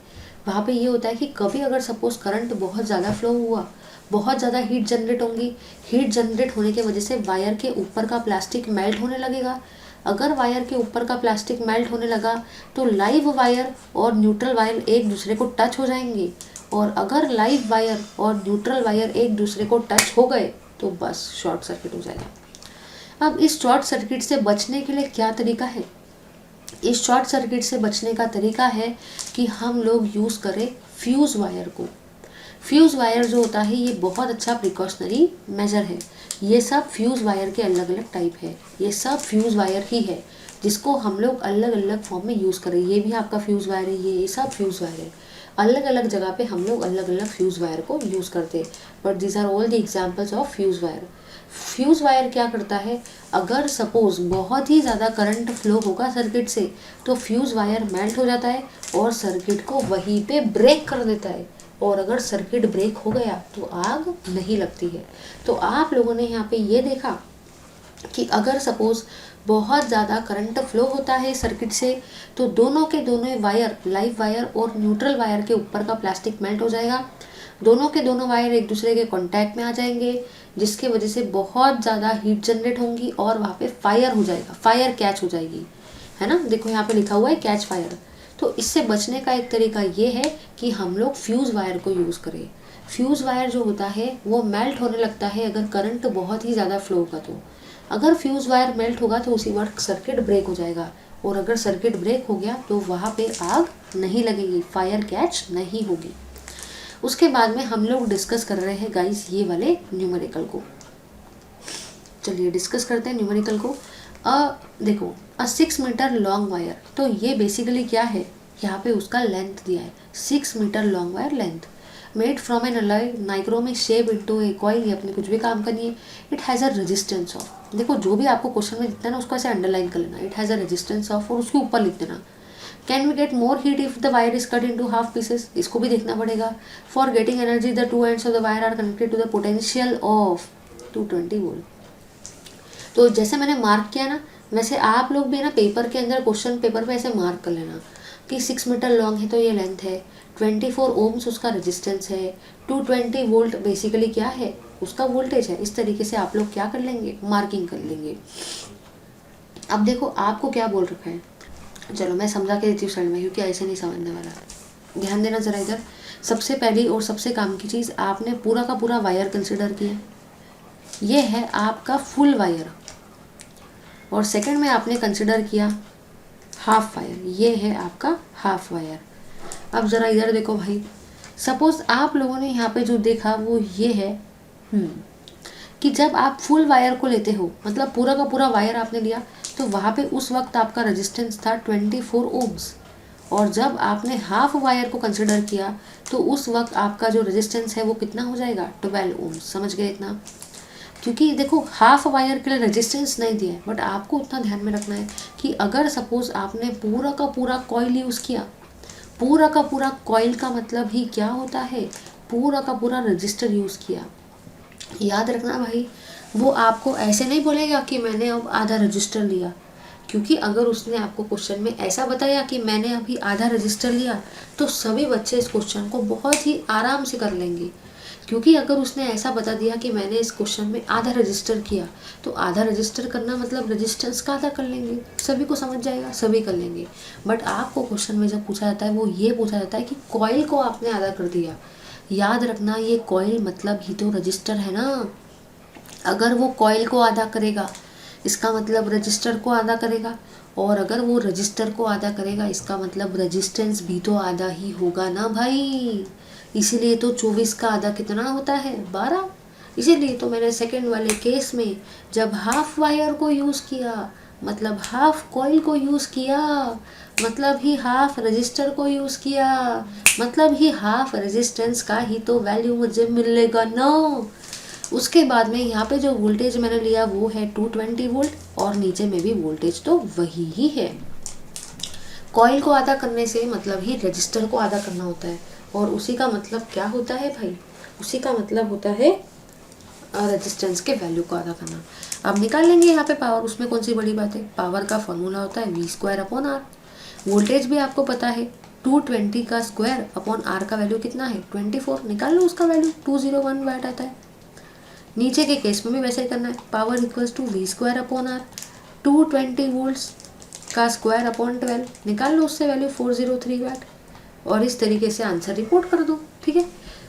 वहाँ पे ये होता है कि कभी अगर सपोज करंट बहुत ज़्यादा फ्लो हुआ, बहुत ज़्यादा हीट जनरेट होंगी, हीट जनरेट होने की वजह से वायर के ऊपर का प्लास्टिक मेल्ट होने लगेगा। अगर वायर के ऊपर का प्लास्टिक मेल्ट होने लगा तो लाइव वायर और न्यूट्रल वायर एक दूसरे को टच हो जाएंगे, और अगर लाइव वायर और न्यूट्रल वायर एक दूसरे को टच हो गए तो बस शॉर्ट सर्किट हो जाएगा। अब इस शॉर्ट सर्किट से बचने के लिए क्या तरीका है? इस शॉर्ट सर्किट से बचने का तरीका है कि हम लोग यूज़ करें फ्यूज़ वायर को। फ्यूज़ वायर जो होता है ये बहुत अच्छा प्रिकॉशनरी मेजर है। ये सब फ्यूज़ वायर के अलग अलग टाइप है, ये सब फ्यूज़ वायर ही है जिसको हम लोग अलग अलग फॉर्म में यूज़ करें। ये भी आपका फ्यूज़ वायर है, ये सब फ्यूज़ वायर है। अलग अलग जगह पे हम लोग अलग अलग फ्यूज़ वायर को यूज़ करते हैं, but these are all the examples of fuse wire. Fuse wire क्या करता है, अगर सपोज बहुत ही ज़्यादा करंट फ्लो होगा सर्किट से तो फ्यूज़ वायर मेल्ट हो जाता है और सर्किट को वहीं पे ब्रेक कर देता है, और अगर सर्किट ब्रेक हो गया तो आग नहीं लगती है। तो आप लोगों ने यहाँ पे ये देखा कि अगर सपोज बहुत ज़्यादा करंट फ्लो होता है सर्किट से तो दोनों के दोनों वायर, लाइव वायर और न्यूट्रल वायर के ऊपर का प्लास्टिक मेल्ट हो जाएगा, दोनों के दोनों वायर एक दूसरे के कांटेक्ट में आ जाएंगे, जिसके वजह से बहुत ज़्यादा हीट जनरेट होंगी और वहाँ पे फायर हो जाएगा, फायर कैच हो जाएगी, है ना। देखो यहाँ पे लिखा हुआ है कैच फायर। तो इससे बचने का एक तरीका ये है कि हम लोग फ्यूज़ वायर को यूज़ करें। फ्यूज़ वायर जो होता है वो मेल्ट होने लगता है अगर करंट बहुत ही ज़्यादा फ्लो होगा तो। अगर फ्यूज़ वायर मेल्ट होगा तो उसी वक्त सर्किट ब्रेक हो जाएगा, और अगर सर्किट ब्रेक हो गया तो वहाँ पे आग नहीं लगेगी, फायर कैच नहीं होगी। उसके बाद में हम लोग डिस्कस कर रहे हैं गाइस ये वाले न्यूमेरिकल को। चलिए डिस्कस करते हैं न्यूमेरिकल को। देखो 6 मीटर लॉन्ग वायर, तो ये बेसिकली क्या है, यहाँ पे उसका लेंथ दिया है 6 metre long wire length, made from an alloy nichromic shape into a coil. ये अपने कुछ भी काम करनी है। It has a resistance of, देखो जो भी आपको क्वेश्चन में दिखता है ना उसको ऐसे अंडरलाइन कर लेना, it has a resistance of, और उसके ऊपर लिख देना can we get more heat if the wire is cut into half pieces, इसको भी देखना पड़ेगा। For getting energy the two ends of the wire are connected to the potential of 220 volt. तो जैसे मैंने मार्क किया ना वैसे आप लोग भी ना पेपर के अंदर क्वेश्चन पेपर पे ऐसे मार्क कर लेना कि 6 मीटर लॉन्ग है तो ये लेंथ है, 24 ओम्स उसका रेजिस्टेंस है, 220 वोल्ट बेसिकली क्या है उसका वोल्टेज है। इस तरीके से आप लोग क्या कर लेंगे, मार्किंग कर लेंगे। अब देखो आपको क्या बोल रखा है, चलो मैं समझा के देती हूँ साइड में क्योंकि ऐसे नहीं समझने वाला। ध्यान देना ज़रा इधर। सबसे पहली और सबसे काम की चीज़, आपने पूरा का पूरा वायर कंसिडर किया, ये है आपका फुल वायर, और सेकंड में आपने कंसिडर किया हाफ वायर, ये है आपका हाफ वायर। अब ज़रा इधर देखो भाई, सपोज आप लोगों ने यहाँ पे जो देखा वो ये है कि जब आप फुल वायर को लेते हो मतलब पूरा का पूरा वायर आपने लिया तो वहाँ पे उस वक्त आपका रेजिस्टेंस था 24 ओम्स, और जब आपने हाफ वायर को कंसिडर किया तो उस वक्त आपका जो रेजिस्टेंस है वो कितना हो जाएगा, 12 ओम्स। समझ गए इतना? क्योंकि देखो हाफ वायर के लिए रेजिस्टेंस नहीं दिया है, बट आपको उतना ध्यान में रखना है कि अगर सपोज आपने पूरा का पूरा कॉइल यूज़ किया, पूरा का पूरा कॉइल का मतलब ही क्या होता है, पूरा का पूरा रजिस्टर यूज़ किया। याद रखना भाई, वो आपको ऐसे नहीं बोलेगा कि मैंने अब आधा रजिस्टर लिया, क्योंकि अगर उसने आपको क्वेश्चन में ऐसा बताया कि मैंने अभी आधा रजिस्टर लिया तो सभी बच्चे इस क्वेश्चन को बहुत ही आराम से कर लेंगे। क्योंकि अगर उसने ऐसा बता दिया कि मैंने इस क्वेश्चन में आधा रजिस्टर किया तो आधा रजिस्टर करना मतलब रेजिस्टेंस का आधा कर लेंगे, सभी को समझ जाएगा, सभी कर लेंगे। बट आपको क्वेश्चन में जब पूछा जाता है वो ये पूछा जाता है कि कॉइल को आपने आधा कर दिया। याद रखना ये कॉइल मतलब ही तो रजिस्टर है ना। अगर वो कॉइल को आधा करेगा इसका मतलब रजिस्टर को आधा करेगा, और अगर वो रजिस्टर को आधा करेगा इसका मतलब रेजिस्टेंस भी तो आधा ही होगा ना भाई। इसीलिए तो 24 का आधा कितना होता है, 12। इसीलिए तो मैंने सेकंड वाले केस में जब हाफ वायर को यूज़ किया, मतलब हाफ कॉइल को यूज़ किया, मतलब ही हाफ रजिस्टर को यूज़ किया, मतलब ही हाफ रेजिस्टेंस का ही तो वैल्यू मुझे मिलेगा ना। उसके बाद में यहाँ पे जो वोल्टेज मैंने लिया वो है 220 वोल्ट, और नीचे में भी वोल्टेज तो वही ही है। कॉइल को आधा करने से मतलब ही रजिस्टर को आधा करना होता है, और उसी का मतलब क्या होता है भाई, उसी का मतलब होता है रेजिस्टेंस के वैल्यू को आधा करना। अब निकाल लेंगे यहाँ पे पावर, उसमें कौन सी बड़ी बात है। पावर का फॉर्मूला होता है V²/R। वोल्टेज भी आपको पता है 220 का स्क्वायर अपॉन R का वैल्यू कितना है 24, निकाल लो उसका वैल्यू 201 वाट आता है। नीचे के केस में भी वैसे ही करना है, power equals to V²/R, 220 volts का स्क्वायर अपॉन 12, निकाल लो उससे वैल्यू 403 वाट, और इस तरीके से आंसर रिपोर्ट कर दो। ठीक है,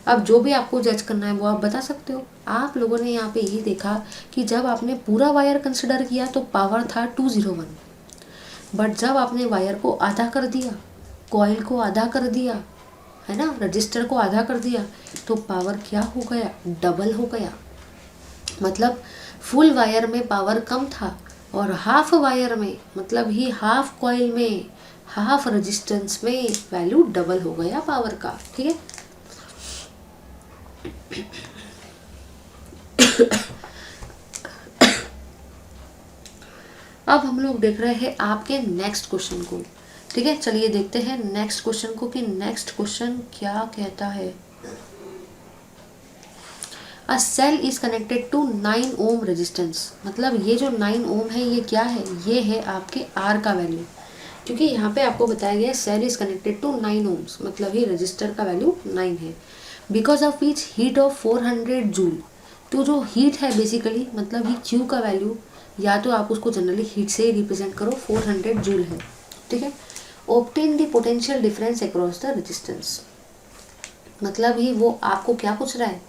अब जो भी आपको जज करना है वो आप बता सकते हो। आप लोगों ने यहाँ पे यही देखा कि जब आपने पूरा वायर कंसिडर किया तो पावर था 201, बट जब आपने वायर को आधा कर दिया, कॉइल को आधा कर दिया, है ना, रजिस्टर को आधा कर दिया, तो पावर क्या हो गया, डबल हो गया। मतलब फुल वायर में पावर कम था, और हाफ वायर में मतलब ही हाफ कॉइल में, हाफ रेजिस्टेंस में वैल्यू डबल हो गया पावर का। ठीक है, अब हम लोग देख रहे हैं आपके नेक्स्ट क्वेश्चन को। ठीक है, चलिए देखते हैं नेक्स्ट क्वेश्चन को कि नेक्स्ट क्वेश्चन क्या कहता है। A cell is connected to 9 ohm resistance, मतलब ये जो 9 ओम है ये क्या है, ये है आपके आर का वैल्यू, क्योंकि यहाँ पे आपको बताया गया है cell is connected to 9 ohms, मतलब ही रजिस्टर का वैल्यू 9 है। Because of which heat of 400 joule, तो जो हीट है बेसिकली मतलब ही क्यू का वैल्यू, या तो आप उसको जनरली हीट से ही रिप्रेजेंट करो, 400 जूल है। ठीक है, obtain the potential difference across the resistance, मतलब ही वो आपको क्या पूछ रहा है,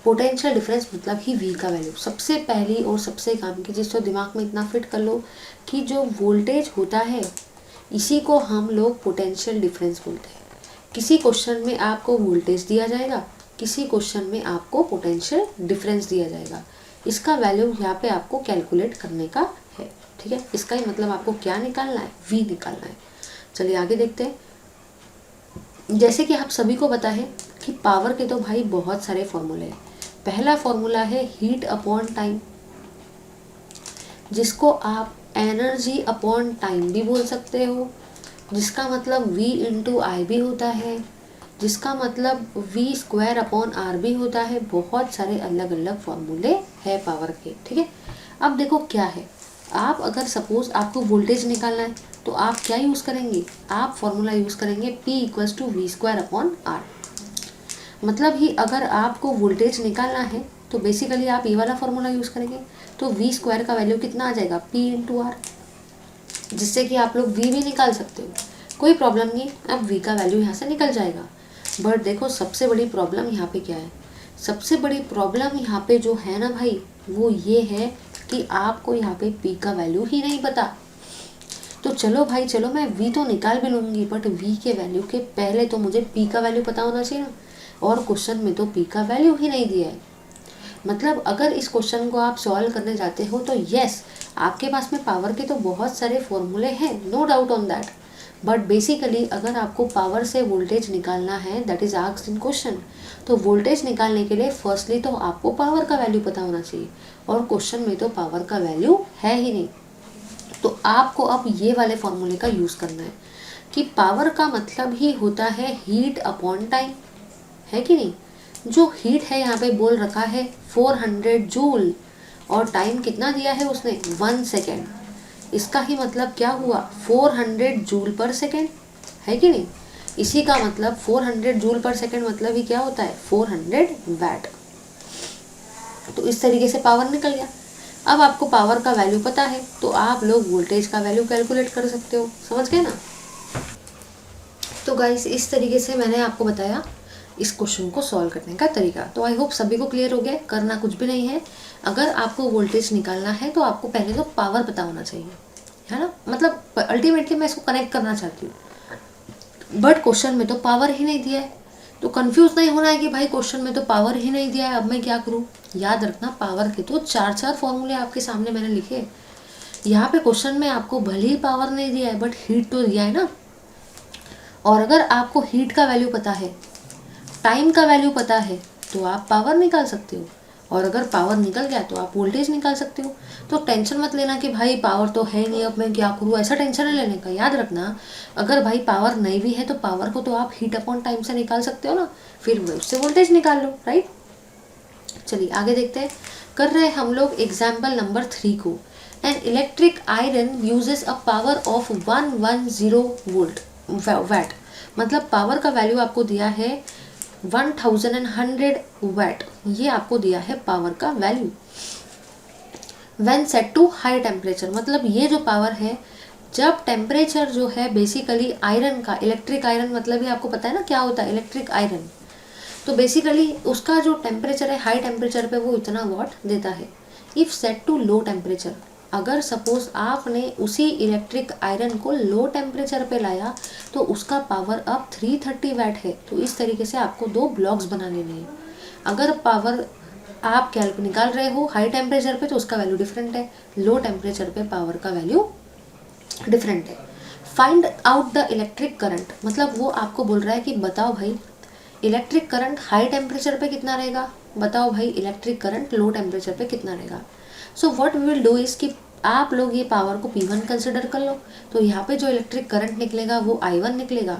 पोटेंशियल डिफरेंस मतलब ही V का वैल्यू। सबसे पहली और सबसे काम की चीज़ तो दिमाग में इतना फिट कर लो कि जो वोल्टेज होता है इसी को हम लोग पोटेंशियल डिफरेंस बोलते हैं। किसी क्वेश्चन में आपको वोल्टेज दिया जाएगा, किसी क्वेश्चन में आपको पोटेंशियल डिफरेंस दिया जाएगा, इसका वैल्यू यहाँ पे आपको कैलकुलेट करने का है। ठीक है, इसका ही मतलब आपको क्या निकालना है, V निकालना है। चलिए आगे देखते हैं। जैसे कि आप सभी को पता है कि पावर के तो भाई बहुत सारे फॉर्मूले हैं। पहला फॉर्मूला है हीट अपॉन टाइम, जिसको आप एनर्जी अपॉन टाइम भी बोल सकते हो, जिसका मतलब V इंटू आई भी होता है, जिसका मतलब V² अपॉन R भी होता है। बहुत सारे अलग अलग फॉर्मूले हैं पावर के। ठीक है, अब देखो क्या है, आप अगर सपोज आपको वोल्टेज निकालना है तो आप क्या यूज़ करेंगे, आप फॉर्मूला यूज़ करेंगे P equals to V² upon R। मतलब ही अगर आपको वोल्टेज निकालना है तो बेसिकली आप ये वाला फॉर्मूला यूज़ करेंगे, तो V² का वैल्यू कितना आ जाएगा, P इंटू R, जिससे कि आप लोग V भी निकाल सकते हो, कोई प्रॉब्लम नहीं, अब V का वैल्यू यहाँ से निकल जाएगा। बट देखो सबसे बड़ी प्रॉब्लम यहाँ पे क्या है, सबसे बड़ी प्रॉब्लम यहाँ पे जो है ना भाई वो ये है कि आपको यहाँ पे P का वैल्यू ही नहीं पता। तो चलो भाई चलो, मैं V तो निकाल भी लूँगी, बट V के वैल्यू के पहले तो मुझे P का वैल्यू पता होना चाहिए ना, और क्वेश्चन में तो P का वैल्यू ही नहीं दिया है। मतलब अगर इस क्वेश्चन को आप सॉल्व करने जाते हो तो यस, आपके पास में पावर के तो बहुत सारे फॉर्मूले हैं, no doubt on that, but basically अगर आपको पावर से वोल्टेज निकालना है, that is asked in question, तो वोल्टेज निकालने के लिए फर्स्टली तो आपको पावर का वैल्यू पता होना चाहिए, और क्वेश्चन में तो पावर का वैल्यू है ही नहीं। तो आपको अब ये वाले फॉर्मूले का यूज़ करना है कि पावर का मतलब ही होता है हीट अपॉन टाइम, है कि नहीं। जो हीट है यहाँ पे बोल रखा है 400 जूल, और टाइम कितना दिया है उसने 1 सेकेंड, इसका ही मतलब क्या हुआ 400 जूल पर सेकेंड, है कि नहीं। इसी का मतलब 400 जूल पर सेकेंड मतलब ही क्या होता है 400 वैट। तो इस तरीके से पावर निकल गया। अब आपको पावर का वैल्यू पता है तो आप लोग वोल्टेज का वैल्यू कैलकुलेट कर सकते हो, समझ गए ना। तो गाइस इस तरीके से मैंने आपको बताया इस क्वेश्चन को सॉल्व करने का तरीका। तो आई होप सभी को क्लियर हो गया, करना कुछ भी नहीं है। अगर आपको वोल्टेज निकालना है तो आपको पहले तो पावर पता होना चाहिए, है ना। मतलब अल्टीमेटली मैं इसको कनेक्ट करना चाहती हूँ, बट क्वेश्चन में तो पावर ही नहीं दिया है, तो कंफ्यूज नहीं होना है कि भाई क्वेश्चन में तो पावर ही नहीं दिया है, अब मैं क्या करूँ। याद रखना, पावर के तो 4 फॉर्मूले आपके सामने मैंने लिखे। यहाँ पे क्वेश्चन में आपको भले ही पावर नहीं दिया है बट हीट तो दिया है ना। और अगर आपको हीट का वैल्यू पता है, टाइम का वैल्यू पता है, तो आप पावर निकाल सकते हो। और अगर पावर निकल गया तो आप वोल्टेज निकाल सकते हो। तो टेंशन मत लेना कि भाई पावर तो है नहीं, अब मैं क्या करूँ, ऐसा टेंशन नहीं लेने का। याद रखना, अगर भाई पावर नहीं भी है तो पावर को तो आप हीट अपॉन टाइम से निकाल सकते हो ना, फिर उससे वोल्टेज निकाल लो, राइट। चलिए आगे देखते हैं। कर रहे हैं हम लोग एग्जाम्पल नंबर 3 को। An electric iron uses a power of 110 volt watt. मतलब पावर का वैल्यू आपको दिया है 1100 वैट, ये आपको दिया है पावर का value. When set to high temperature, मतलब ये जो पावर है जब टेम्परेचर जो है बेसिकली आयरन का, इलेक्ट्रिक आयरन मतलब ये आपको पता है ना क्या होता है इलेक्ट्रिक आयरन, तो बेसिकली उसका जो टेम्परेचर है हाई टेम्परेचर पे वो इतना वॉट देता है। If set to low temperature, अगर सपोज आपने उसी इलेक्ट्रिक आयरन को लो टेम्परेचर पे लाया तो उसका पावर अब 330 वैट है। तो इस तरीके से आपको 2 ब्लॉक्स बना लेने हैं। अगर पावर आप कैल्क निकाल रहे हो हाई टेम्परेचर पे तो उसका वैल्यू डिफरेंट है, लो टेम्परेचर पे पावर का वैल्यू डिफरेंट है। Find out the electric current, मतलब वो आपको बोल रहा है कि बताओ भाई इलेक्ट्रिक करंट हाई टेम्परेचर पे कितना रहेगा, बताओ भाई इलेक्ट्रिक करंट लो टेम्परेचर पे कितना रहेगा। So what we will do is कि आप लोग ये पावर को P1 कंसिडर कर लो, तो यहाँ पे जो इलेक्ट्रिक करंट निकलेगा वो I1 निकलेगा।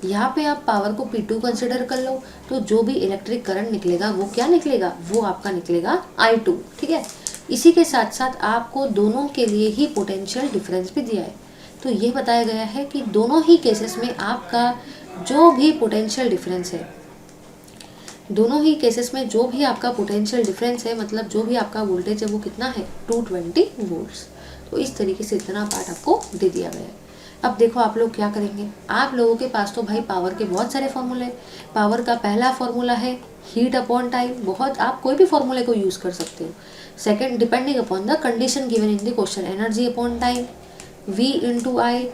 यहाँ पे आप पावर को P2 कंसिडर कर लो, तो जो भी इलेक्ट्रिक करंट निकलेगा वो क्या निकलेगा, वो आपका निकलेगा I2, ठीक है। इसी के साथ साथ आपको दोनों के लिए ही पोटेंशियल डिफरेंस भी दिया है। तो ये बताया गया है कि दोनों ही केसेस में आपका जो भी पोटेंशियल डिफरेंस है, दोनों ही केसेस में जो भी आपका पोटेंशियल डिफरेंस है, मतलब जो भी आपका वोल्टेज है वो कितना है 220 वोल्ट्स। तो इस तरीके से इतना पार्ट आपको दे दिया गया है। अब देखो आप लोग क्या करेंगे, आप लोगों के पास तो भाई पावर के बहुत सारे फॉर्मूले। पावर का पहला फॉर्मूला है हीट अपॉन टाइम, बहुत आप कोई भी फॉर्मूले को यूज़ कर सकते हो। Second, depending upon the condition given in the question, energy upon time, V into I,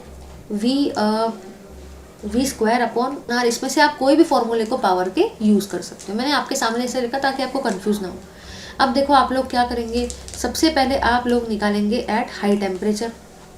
V square upon R. इसमें से आप कोई भी फॉर्मूले को पावर के यूज़ कर सकते हो। मैंने आपके सामने इसे लिखा ताकि आपको कंफ्यूज ना हो। अब देखो आप लोग क्या करेंगे, सबसे पहले आप लोग निकालेंगे at high temperature.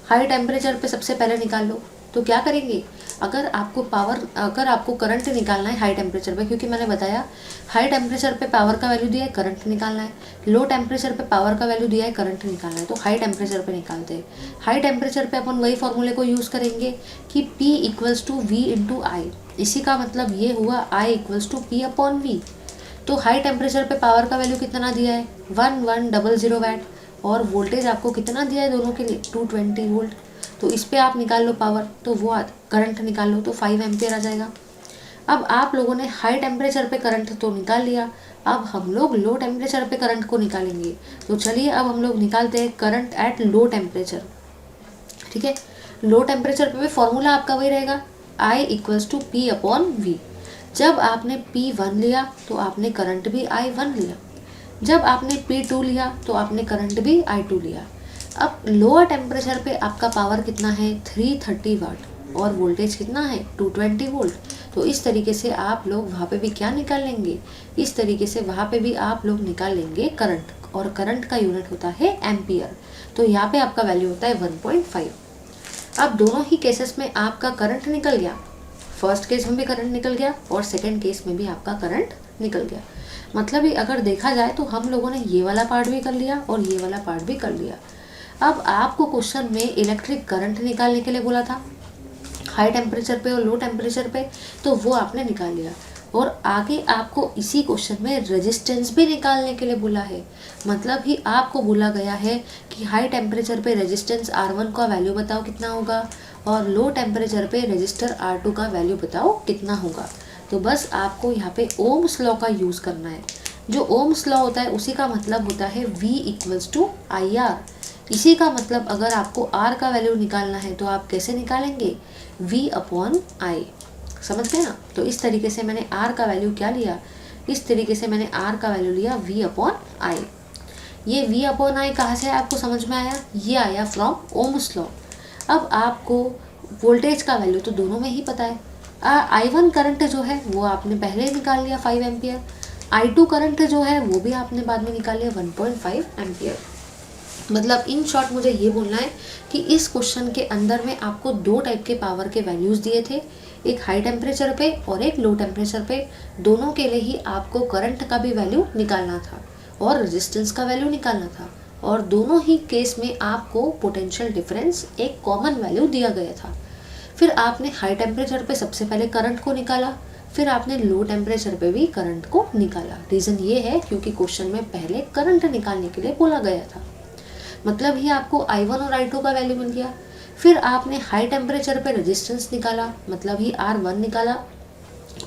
High temperature पे सबसे पहले निकाल लो। तो क्या करेंगे, अगर आपको करंट निकालना है हाई टेम्परेचर पे, क्योंकि मैंने बताया हाई टेम्परेचर पे पावर का वैल्यू दिया है, करंट निकालना है। लो टेम्परेचर पे पावर का वैल्यू दिया है, करंट निकालना है। तो हाई टेम्परेचर पे निकालते हैं। हाई टेम्परेचर पे अपन वही फॉर्मूले को यूज़ करेंगे कि P equals to V into I. इसी का मतलब ये हुआ I equals to P upon V। तो हाई टेम्परेचर पे पावर का वैल्यू कितना दिया है 1100 वैट, और वोल्टेज आपको कितना दिया है दोनों के लिए 220 वोल्ट। तो इस पे आप निकाल लो पावर, तो वो करंट निकाल लो तो 5 एम्पियर आ जाएगा। अब आप लोगों ने हाई टेम्परेचर पे करंट तो निकाल लिया, अब हम लोग लो टेम्परेचर पे करंट को निकालेंगे। तो चलिए अब हम लोग निकालते हैं करंट एट लो टेम्परेचर, ठीक है। लो टेम्परेचर पे भी फॉर्मूला आपका वही रहेगा I equals to P upon V। जब आपने P1 लिया तो आपने करंट भी I1 लिया, जब आपने P2 लिया तो आपने करंट भी I2 लिया। अब लोअर टेम्परेचर पे आपका पावर कितना है 330 वाट और वोल्टेज कितना है 220 वोल्ट। तो इस तरीके से आप लोग वहाँ पे भी क्या निकाल लेंगे, इस तरीके से वहाँ पे भी आप लोग निकाल लेंगे करंट, और करंट का यूनिट होता है एम्पियर। तो यहाँ पे आपका वैल्यू होता है 1.5। अब दोनों ही केसेस में आपका करंट निकल गया, फर्स्ट केस में भी करंट निकल गया और सेकेंड केस में भी आपका करंट निकल गया। मतलब ही अगर देखा जाए तो हम लोगों ने ये वाला पार्ट भी कर लिया और ये वाला पार्ट भी कर लिया। अब आपको क्वेश्चन में इलेक्ट्रिक करंट निकालने के लिए बोला था हाई टेम्परेचर पे और लो टेम्परेचर पे, तो वो आपने निकाल लिया। और आगे आपको इसी क्वेश्चन में रेजिस्टेंस भी निकालने के लिए बोला है। मतलब ही आपको बोला गया है कि हाई टेम्परेचर पे रेजिस्टेंस R1 का वैल्यू बताओ कितना होगा और लो टेम्परेचर पे रेजिस्टर R2 का वैल्यू बताओ कितना होगा। तो बस आपको यहाँ पे ओम्स लॉ का यूज़ करना है। जो ओम्स लॉ होता है उसी का मतलब होता है V इक्वल्स टू IR। इसी का मतलब अगर आपको R का वैल्यू निकालना है तो आप कैसे निकालेंगे, V अपॉन I। समझ गए ना। तो इस तरीके से मैंने R का वैल्यू क्या लिया, इस तरीके से मैंने R का वैल्यू लिया V अपॉन I। ये V अपॉन I कहाँ से आपको समझ में आया, ये आया फ्रॉम ओम्स लॉ। अब आपको वोल्टेज का वैल्यू तो दोनों में ही पता है। I1 करंट जो है वो आपने पहले ही निकाल लिया 5 एम्पियर। I2 करंट जो है वो भी आपने बाद में निकाले 1.5 एम्पियर। मतलब इन शॉर्ट मुझे ये बोलना है कि इस क्वेश्चन के अंदर में आपको दो टाइप के पावर के वैल्यूज़ दिए थे, एक हाई टेम्परेचर पे और एक लो टेम्परेचर पे। दोनों के लिए ही आपको करंट का भी वैल्यू निकालना था और रेजिस्टेंस का वैल्यू निकालना था, और दोनों ही केस में आपको पोटेंशियल डिफरेंस एक कॉमन वैल्यू दिया गया था। फिर आपने हाई टेम्परेचर पे सबसे पहले करंट को निकाला, फिर आपने लो टेम्परेचर पे भी करंट को निकाला। रीज़न ये है क्योंकि क्वेश्चन में पहले करंट निकालने के लिए बोला गया था। मतलब ही आपको I1 और I2 का वैल्यू मिल गया। फिर आपने हाई टेम्परेचर पे रेजिस्टेंस निकाला, मतलब ही R1 निकाला,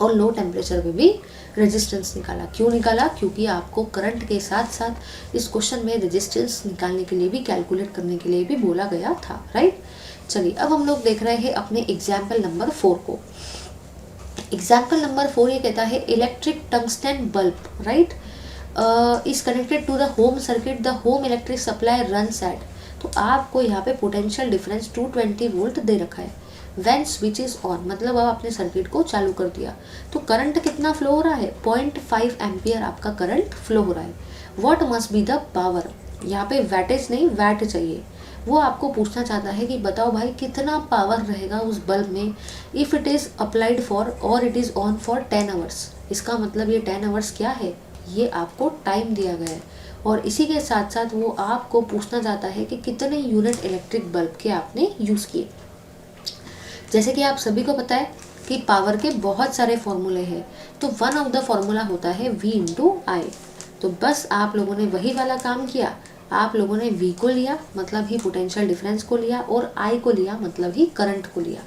और लो टेम्परेचर पे भी रेजिस्टेंस निकाला। क्यों निकाला? क्योंकि आपको करंट के साथ साथ इस क्वेश्चन में रेजिस्टेंस निकालने के लिए भी, कैलकुलेट करने के लिए भी बोला गया था, राइट। चलिए अब हम लोग देख रहे हैं अपने एग्जाम्पल नंबर 4 को। एग्जाम्पल नंबर 4 ये कहता है electric tungsten bulb, right, is connected to the home circuit, the home electric supply runs at. तो आपको यहाँ पे पोटेंशियल डिफरेंस 220 वोल्ट दे रखा है। व्हेन स्विच इज ऑन, मतलब अब आपने सर्किट को चालू कर दिया तो करंट कितना फ्लो हो रहा है? 0.5 एम्पियर आपका करंट फ्लो हो रहा है। What must be the power, यहाँ पे वैटेज नहीं वैट चाहिए। वो आपको पूछना चाहता है कि बताओ भाई कितना पावर रहेगा उस बल्ब में if it is applied for और it is on for 10 hours. इसका मतलब ये 10 आवर्स क्या है? ये आपको टाइम दिया गया है। और इसी के साथ साथ वो आपको पूछना चाहता है कि कितने यूनिट इलेक्ट्रिक बल्ब के आपने यूज़ किए। जैसे कि आप सभी को पता है कि पावर के बहुत सारे फॉर्मूले हैं, तो वन ऑफ द फॉर्मूला होता है V इंटू आई। तो बस आप लोगों ने वही वाला काम किया, आप लोगों ने V को लिया मतलब ही पोटेंशियल डिफरेंस को लिया, और I को लिया मतलब ही करंट को लिया।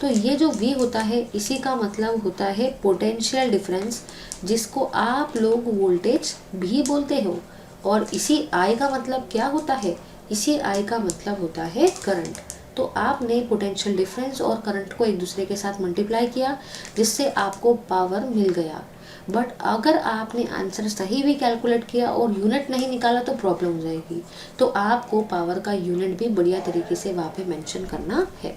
तो ये जो V होता है इसी का मतलब होता है पोटेंशियल डिफरेंस, जिसको आप लोग वोल्टेज भी बोलते हो, और इसी I का मतलब क्या होता है? इसी I का मतलब होता है करंट। तो आपने पोटेंशियल डिफरेंस और करंट को एक दूसरे के साथ मल्टीप्लाई किया जिससे आपको पावर मिल गया। बट अगर आपने आंसर सही भी कैलकुलेट किया और यूनिट नहीं निकाला तो प्रॉब्लम हो जाएगी। तो आपको पावर का यूनिट भी बढ़िया तरीके से वहाँ पे मेंशन करना है।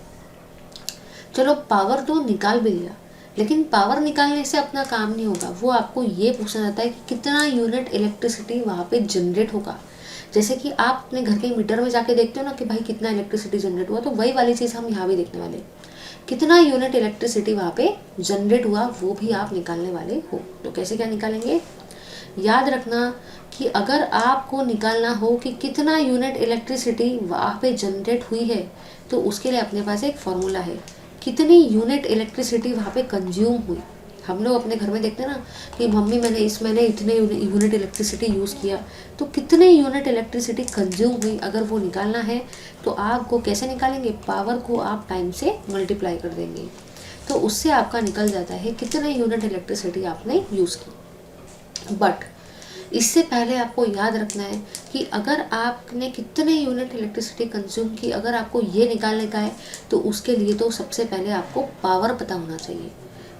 चलो पावर तो निकाल भी लिया, लेकिन पावर निकालने से अपना काम नहीं होगा। वो आपको ये पूछना चाहता है कि कितना यूनिट इलेक्ट्रिसिटी वहाँ पे जनरेट होगा। जैसे कि आप अपने घर के मीटर में जाके देखते हो ना कि भाई कितना इलेक्ट्रिसिटी जनरेट हुआ, तो वही वाली चीज़ हम यहाँ भी देखने वाले। कितना यूनिट इलेक्ट्रिसिटी वहाँ पे जनरेट हुआ वो भी आप निकालने वाले हो। तो कैसे क्या निकालेंगे? याद रखना कि अगर आपको निकालना हो कि कितना यूनिट इलेक्ट्रिसिटी वहाँ पे जनरेट हुई है, तो उसके लिए अपने पास एक फॉर्मूला है, कितनी यूनिट इलेक्ट्रिसिटी वहाँ पे कंज्यूम हुई। हम लोग अपने घर में देखते हैं ना कि मम्मी मैंने इस महीने इतने यूनिट इलेक्ट्रिसिटी यूज़ किया, तो कितने यूनिट इलेक्ट्रिसिटी कंज्यूम हुई अगर वो निकालना है तो आपको कैसे निकालेंगे? पावर को आप टाइम से मल्टीप्लाई कर देंगे, तो उससे आपका निकल जाता है कितने यूनिट इलेक्ट्रिसिटी आपने यूज़ की। बट इससे पहले आपको याद रखना है कि अगर आपने कितने यूनिट इलेक्ट्रिसिटी कंज्यूम की, अगर आपको ये निकालने का है तो उसके लिए तो सबसे पहले आपको पावर पता होना चाहिए।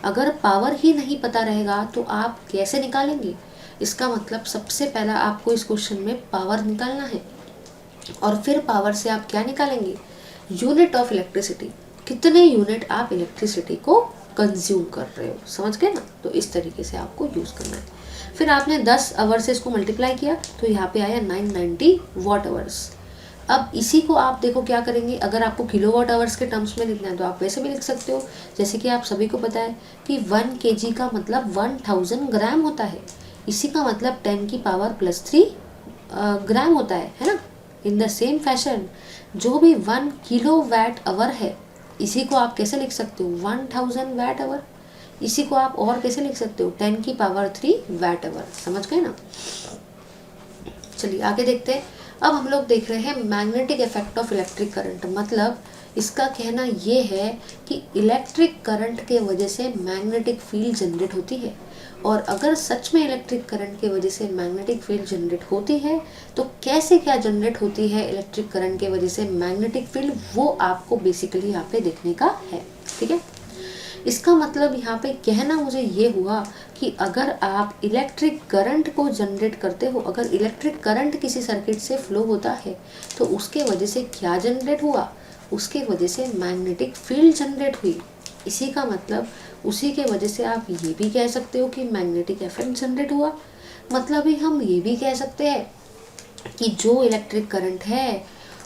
अगर पावर ही नहीं पता रहेगा तो आप कैसे निकालेंगे? इसका मतलब सबसे पहला आपको इस क्वेश्चन में पावर निकालना है, और फिर पावर से आप क्या निकालेंगे? यूनिट ऑफ इलेक्ट्रिसिटी, कितने यूनिट आप इलेक्ट्रिसिटी को कंज्यूम कर रहे हो। समझ गए ना? तो इस तरीके से आपको यूज़ करना है। फिर आपने 10 आवर से इसको मल्टीप्लाई किया तो यहाँ पे आया 990 वाट आवर्स। अब इसी को आप देखो क्या करेंगे, अगर आपको किलोवाट आवर्स के टर्म्स में लिखना है तो आप वैसे भी लिख सकते हो। जैसे कि आप सभी को पता है कि 1 kg का मतलब 1000 ग्राम होता है, इसी का मतलब 10 की पावर +3 ग्राम होता है ना। इन द सेम फैशन जो भी 1 किलोवाट आवर है, इसी को आप कैसे लिख सकते हो? 1000 वाट आवर। इसी को आप और कैसे लिख सकते हो? 10 की पावर 3 वाट आवर। समझ गए ना? चलिए आगे देखते हैं। अब हम लोग देख रहे हैं magnetic effect of electric current. मतलब इसका कहना ये है कि इलेक्ट्रिक करंट के वजह से मैग्नेटिक फील्ड जनरेट होती है, और अगर सच में इलेक्ट्रिक करंट की वजह से मैग्नेटिक फील्ड जनरेट होती है तो कैसे क्या जनरेट होती है इलेक्ट्रिक करंट के वजह से मैग्नेटिक फील्ड, वो आपको बेसिकली यहाँ पे देखने का है। ठीक है, इसका मतलब यहाँ पे कहना मुझे ये हुआ कि अगर आप इलेक्ट्रिक करंट को जनरेट करते हो, अगर इलेक्ट्रिक करंट किसी सर्किट से फ्लो होता है तो उसके वजह से क्या जनरेट हुआ? उसके वजह से मैग्नेटिक फील्ड जनरेट हुई। इसी का मतलब उसी के वजह से आप ये भी कह सकते हो कि मैग्नेटिक इफेक्ट जनरेट हुआ। मतलब ही हम ये भी कह सकते हैं कि जो इलेक्ट्रिक करंट है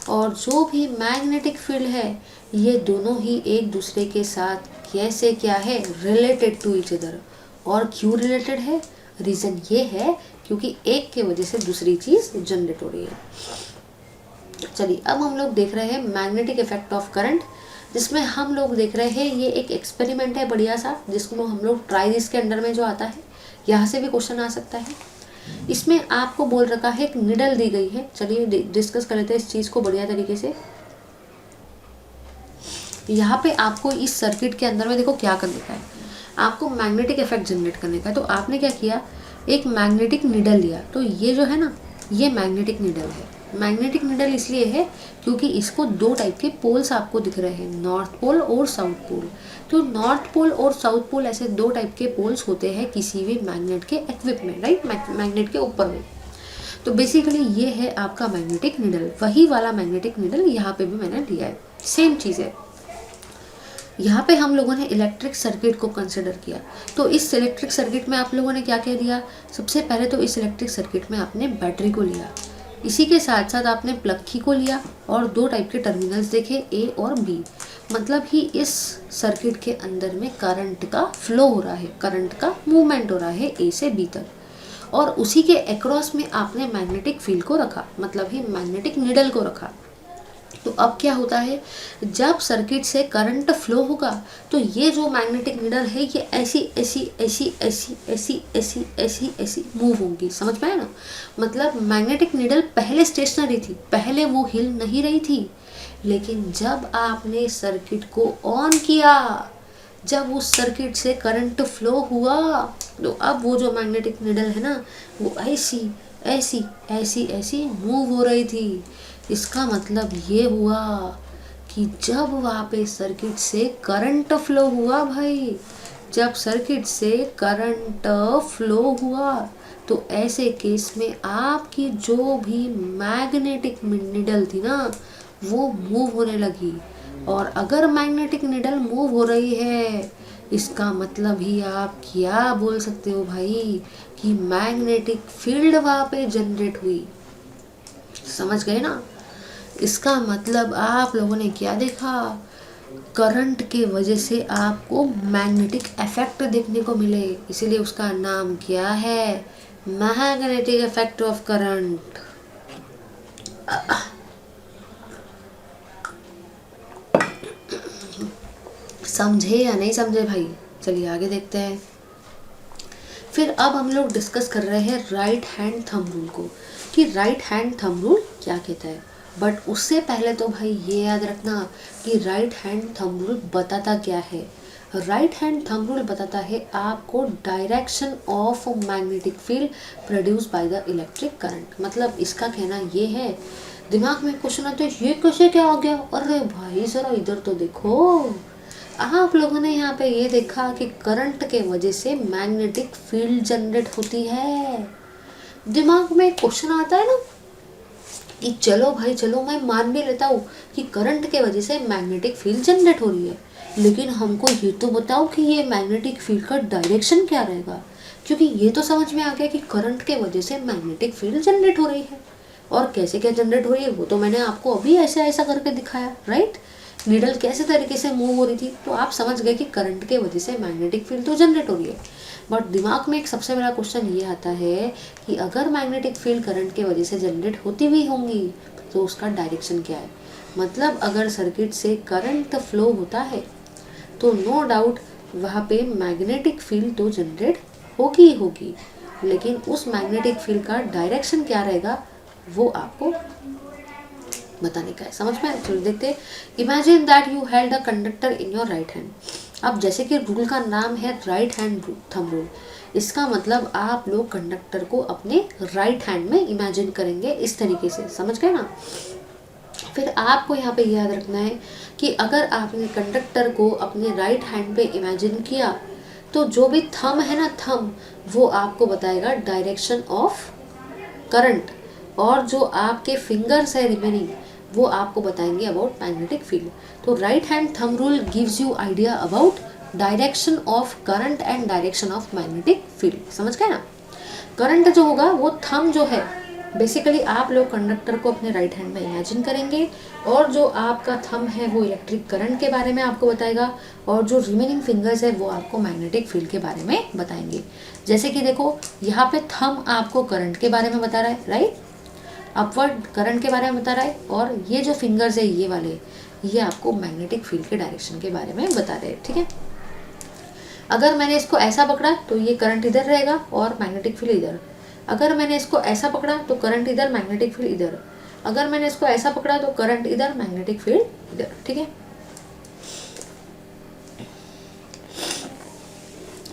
और जो भी मैग्नेटिक फील्ड है, ये दोनों ही एक दूसरे के साथ कैसे क्या है, रिलेटेड टू ईच अदर। और क्यों रिलेटेड है? रीज़न ये है क्योंकि एक के वजह से दूसरी चीज़ जनरेट हो रही है। चलिए अब हम लोग देख रहे हैं मैग्नेटिक इफेक्ट ऑफ करंट, जिसमें हम लोग देख रहे हैं ये एक एक्सपेरिमेंट है बढ़िया सा, जिसको हम लोग ट्राइज के अंडर में जो आता है, यहाँ से भी क्वेश्चन आ सकता है। इसमें आपको बोल रखा है, एक निडल दी गई है। चलिए डिस्कस कर लेते हैं इस चीज़ को बढ़िया तरीके से। यहाँ पे आपको इस सर्किट के अंदर में देखो क्या करने का है, आपको मैग्नेटिक इफेक्ट जनरेट करने का है। तो आपने क्या किया, एक मैग्नेटिक निडल लिया। तो ये जो है ना, ये मैग्नेटिक निडल है। मैग्नेटिक निडल इसलिए है क्योंकि इसको दो टाइप के पोल्स आपको दिख रहे हैं, नॉर्थ पोल और साउथ पोल। तो नॉर्थ पोल और साउथ पोल ऐसे दो टाइप के पोल्स होते हैं किसी भी मैग्नेट के इक्विप में, राइट, मैग्नेट के ऊपर में। तो बेसिकली ये है आपका मैग्नेटिक निडल। वही वाला मैग्नेटिक निडल यहाँ पे भी मैंने लिया है, सेम चीज़ है। यहाँ पे हम लोगों ने इलेक्ट्रिक सर्किट को कंसिडर किया। तो इस इलेक्ट्रिक सर्किट में आप लोगों ने क्या क्या दिया, सबसे पहले तो इस इलेक्ट्रिक सर्किट में आपने बैटरी को लिया, इसी के साथ साथ आपने प्लग की को लिया और दो टाइप के टर्मिनल्स देखे, ए और बी। मतलब ही इस सर्किट के अंदर में करंट का फ्लो हो रहा है, करंट का मूवमेंट हो रहा है ए से बी तक, और उसी के अक्रॉस में आपने मैग्नेटिक फील्ड को रखा, मतलब ही मैग्नेटिक निडल को रखा। तो अब क्या होता है, जब सर्किट से करंट फ्लो होगा तो ये जो मैग्नेटिक निडल है ये ऐसी ऐसी ऐसी ऐसी ऐसी ऐसी ऐसी ऐसी मूव होगी। समझ पाए ना? मतलब मैग्नेटिक निडल पहले स्टेशनरी थी, पहले वो हिल नहीं रही थी, लेकिन जब आपने सर्किट को ऑन किया, जब उस सर्किट से करंट फ्लो हुआ, तो अब वो जो मैग्नेटिक निडल है ना, वो ऐसी ऐसी ऐसी ऐसी मूव हो रही थी। इसका मतलब ये हुआ कि जब वहाँ पे सर्किट से करंट फ्लो हुआ भाई, जब सर्किट से करंट फ्लो हुआ, तो ऐसे केस में आपकी जो भी मैग्नेटिक निडल थी ना, वो मूव होने लगी। और अगर मैग्नेटिक निडल मूव हो रही है, इसका मतलब ही आप क्या बोल सकते हो भाई, कि मैग्नेटिक फील्ड वहाँ पे जनरेट हुई। समझ गए ना? इसका मतलब आप लोगों ने क्या देखा, करंट के वजह से आपको मैग्नेटिक इफेक्ट देखने को मिले, इसीलिए उसका नाम क्या है, मैग्नेटिक इफेक्ट ऑफ करंट। समझे या नहीं समझे भाई? चलिए आगे देखते हैं। फिर अब हम लोग डिस्कस कर रहे हैं राइट हैंड थंब रूल को, कि राइट हैंड थंब रूल क्या कहता है। बट उससे पहले तो भाई ये याद रखना कि राइट हैंड थंब रूल बताता क्या है। राइट हैंड थंब रूल बताता है आपको direction of magnetic field produce by the electric current. मतलब इसका कहना ये है, दिमाग में क्वेश्चन आता है ये कैसे क्या आ गया, अरे भाई ज़रा इधर तो देखो। आप लोगों ने यहाँ पे ये देखा कि करंट के वजह से मैग्नेटिक फील्ड जनरेट होती है। दिमाग में क्वेश्चन आता है ना कि चलो भाई चलो, मैं मान भी लेता हूँ कि करंट के वजह से मैग्नेटिक फील्ड जनरेट हो रही है, लेकिन हमको ये तो बताओ कि ये मैग्नेटिक फील्ड का डायरेक्शन क्या रहेगा। क्योंकि ये तो समझ में आ गया कि करंट के वजह से मैग्नेटिक फील्ड जनरेट हो रही है, और कैसे क्या जनरेट हो रही है वो तो मैंने आपको अभी ऐसा ऐसा करके दिखाया, राइट। नीडल कैसे तरीके से मूव हो रही थी, तो आप समझ गए कि करंट के वजह से मैग्नेटिक फील्ड तो जनरेट हो रही है। बट दिमाग में एक सबसे बड़ा क्वेश्चन ये आता है कि अगर मैग्नेटिक फील्ड करंट के वजह से जनरेट होती भी होंगी तो उसका डायरेक्शन क्या है। मतलब अगर सर्किट से करंट फ्लो होता है तो नो डाउट वहाँ पे मैग्नेटिक फील्ड तो जनरेट होगी ही होगी, लेकिन उस मैग्नेटिक फील्ड का डायरेक्शन क्या रहेगा वो आपको बताने का है। समझ में? चलो देखते हैं। Imagine that you held a conductor in your right hand. अब जैसे कि रूल का नाम है राइट हैंड थंब रूल, इसका मतलब आप लोग कंडक्टर को अपने राइट हैंड में इमेजिन करेंगे इस तरीके से। समझ गए ना? फिर आपको यहाँ पे याद रखना है कि अगर आपने कंडक्टर को अपने राइट हैंड पे इमेजिन किया तो जो भी थंब है ना, थंब वो आपको बताएगा डायरेक्शन ऑफ करंट, और जो आपके फिंगर्स है रिमेनिंग वो आपको बताएंगे अबाउट मैग्नेटिक फील्ड। तो right hand thumb rule gives you idea about direction of current and direction of magnetic field. समझ गए ना? करंट जो होगा वो थंब जो है, बेसिकली आप लोग कंडक्टर को अपने राइट हैंड में इमेजिन करेंगे और जो आपका थंब है वो इलेक्ट्रिक करंट के बारे में आपको बताएगा और जो रिमेनिंग फिंगर्स है वो आपको मैग्नेटिक फील्ड के बारे में बताएंगे। जैसे कि देखो यहाँ पे थंब आपको करंट के बारे में बता रहा है, राइट, अपवर्ड करंट के बारे में बता रहा है, और ये जो फिंगर्स है ये वाले, ये आपको मैग्नेटिक फील्ड के डायरेक्शन के बारे में बता रहे हैं। ठीक है, अगर मैंने इसको ऐसा पकड़ा तो ये करंट इधर रहेगा और मैग्नेटिक फील्ड इधर। अगर मैंने इसको ऐसा पकड़ा तो करंट इधर, मैग्नेटिक फील्ड इधर। अगर मैंने इसको ऐसा पकड़ा तो करंट इधर, मैग्नेटिक फील्ड इधर। ठीक है,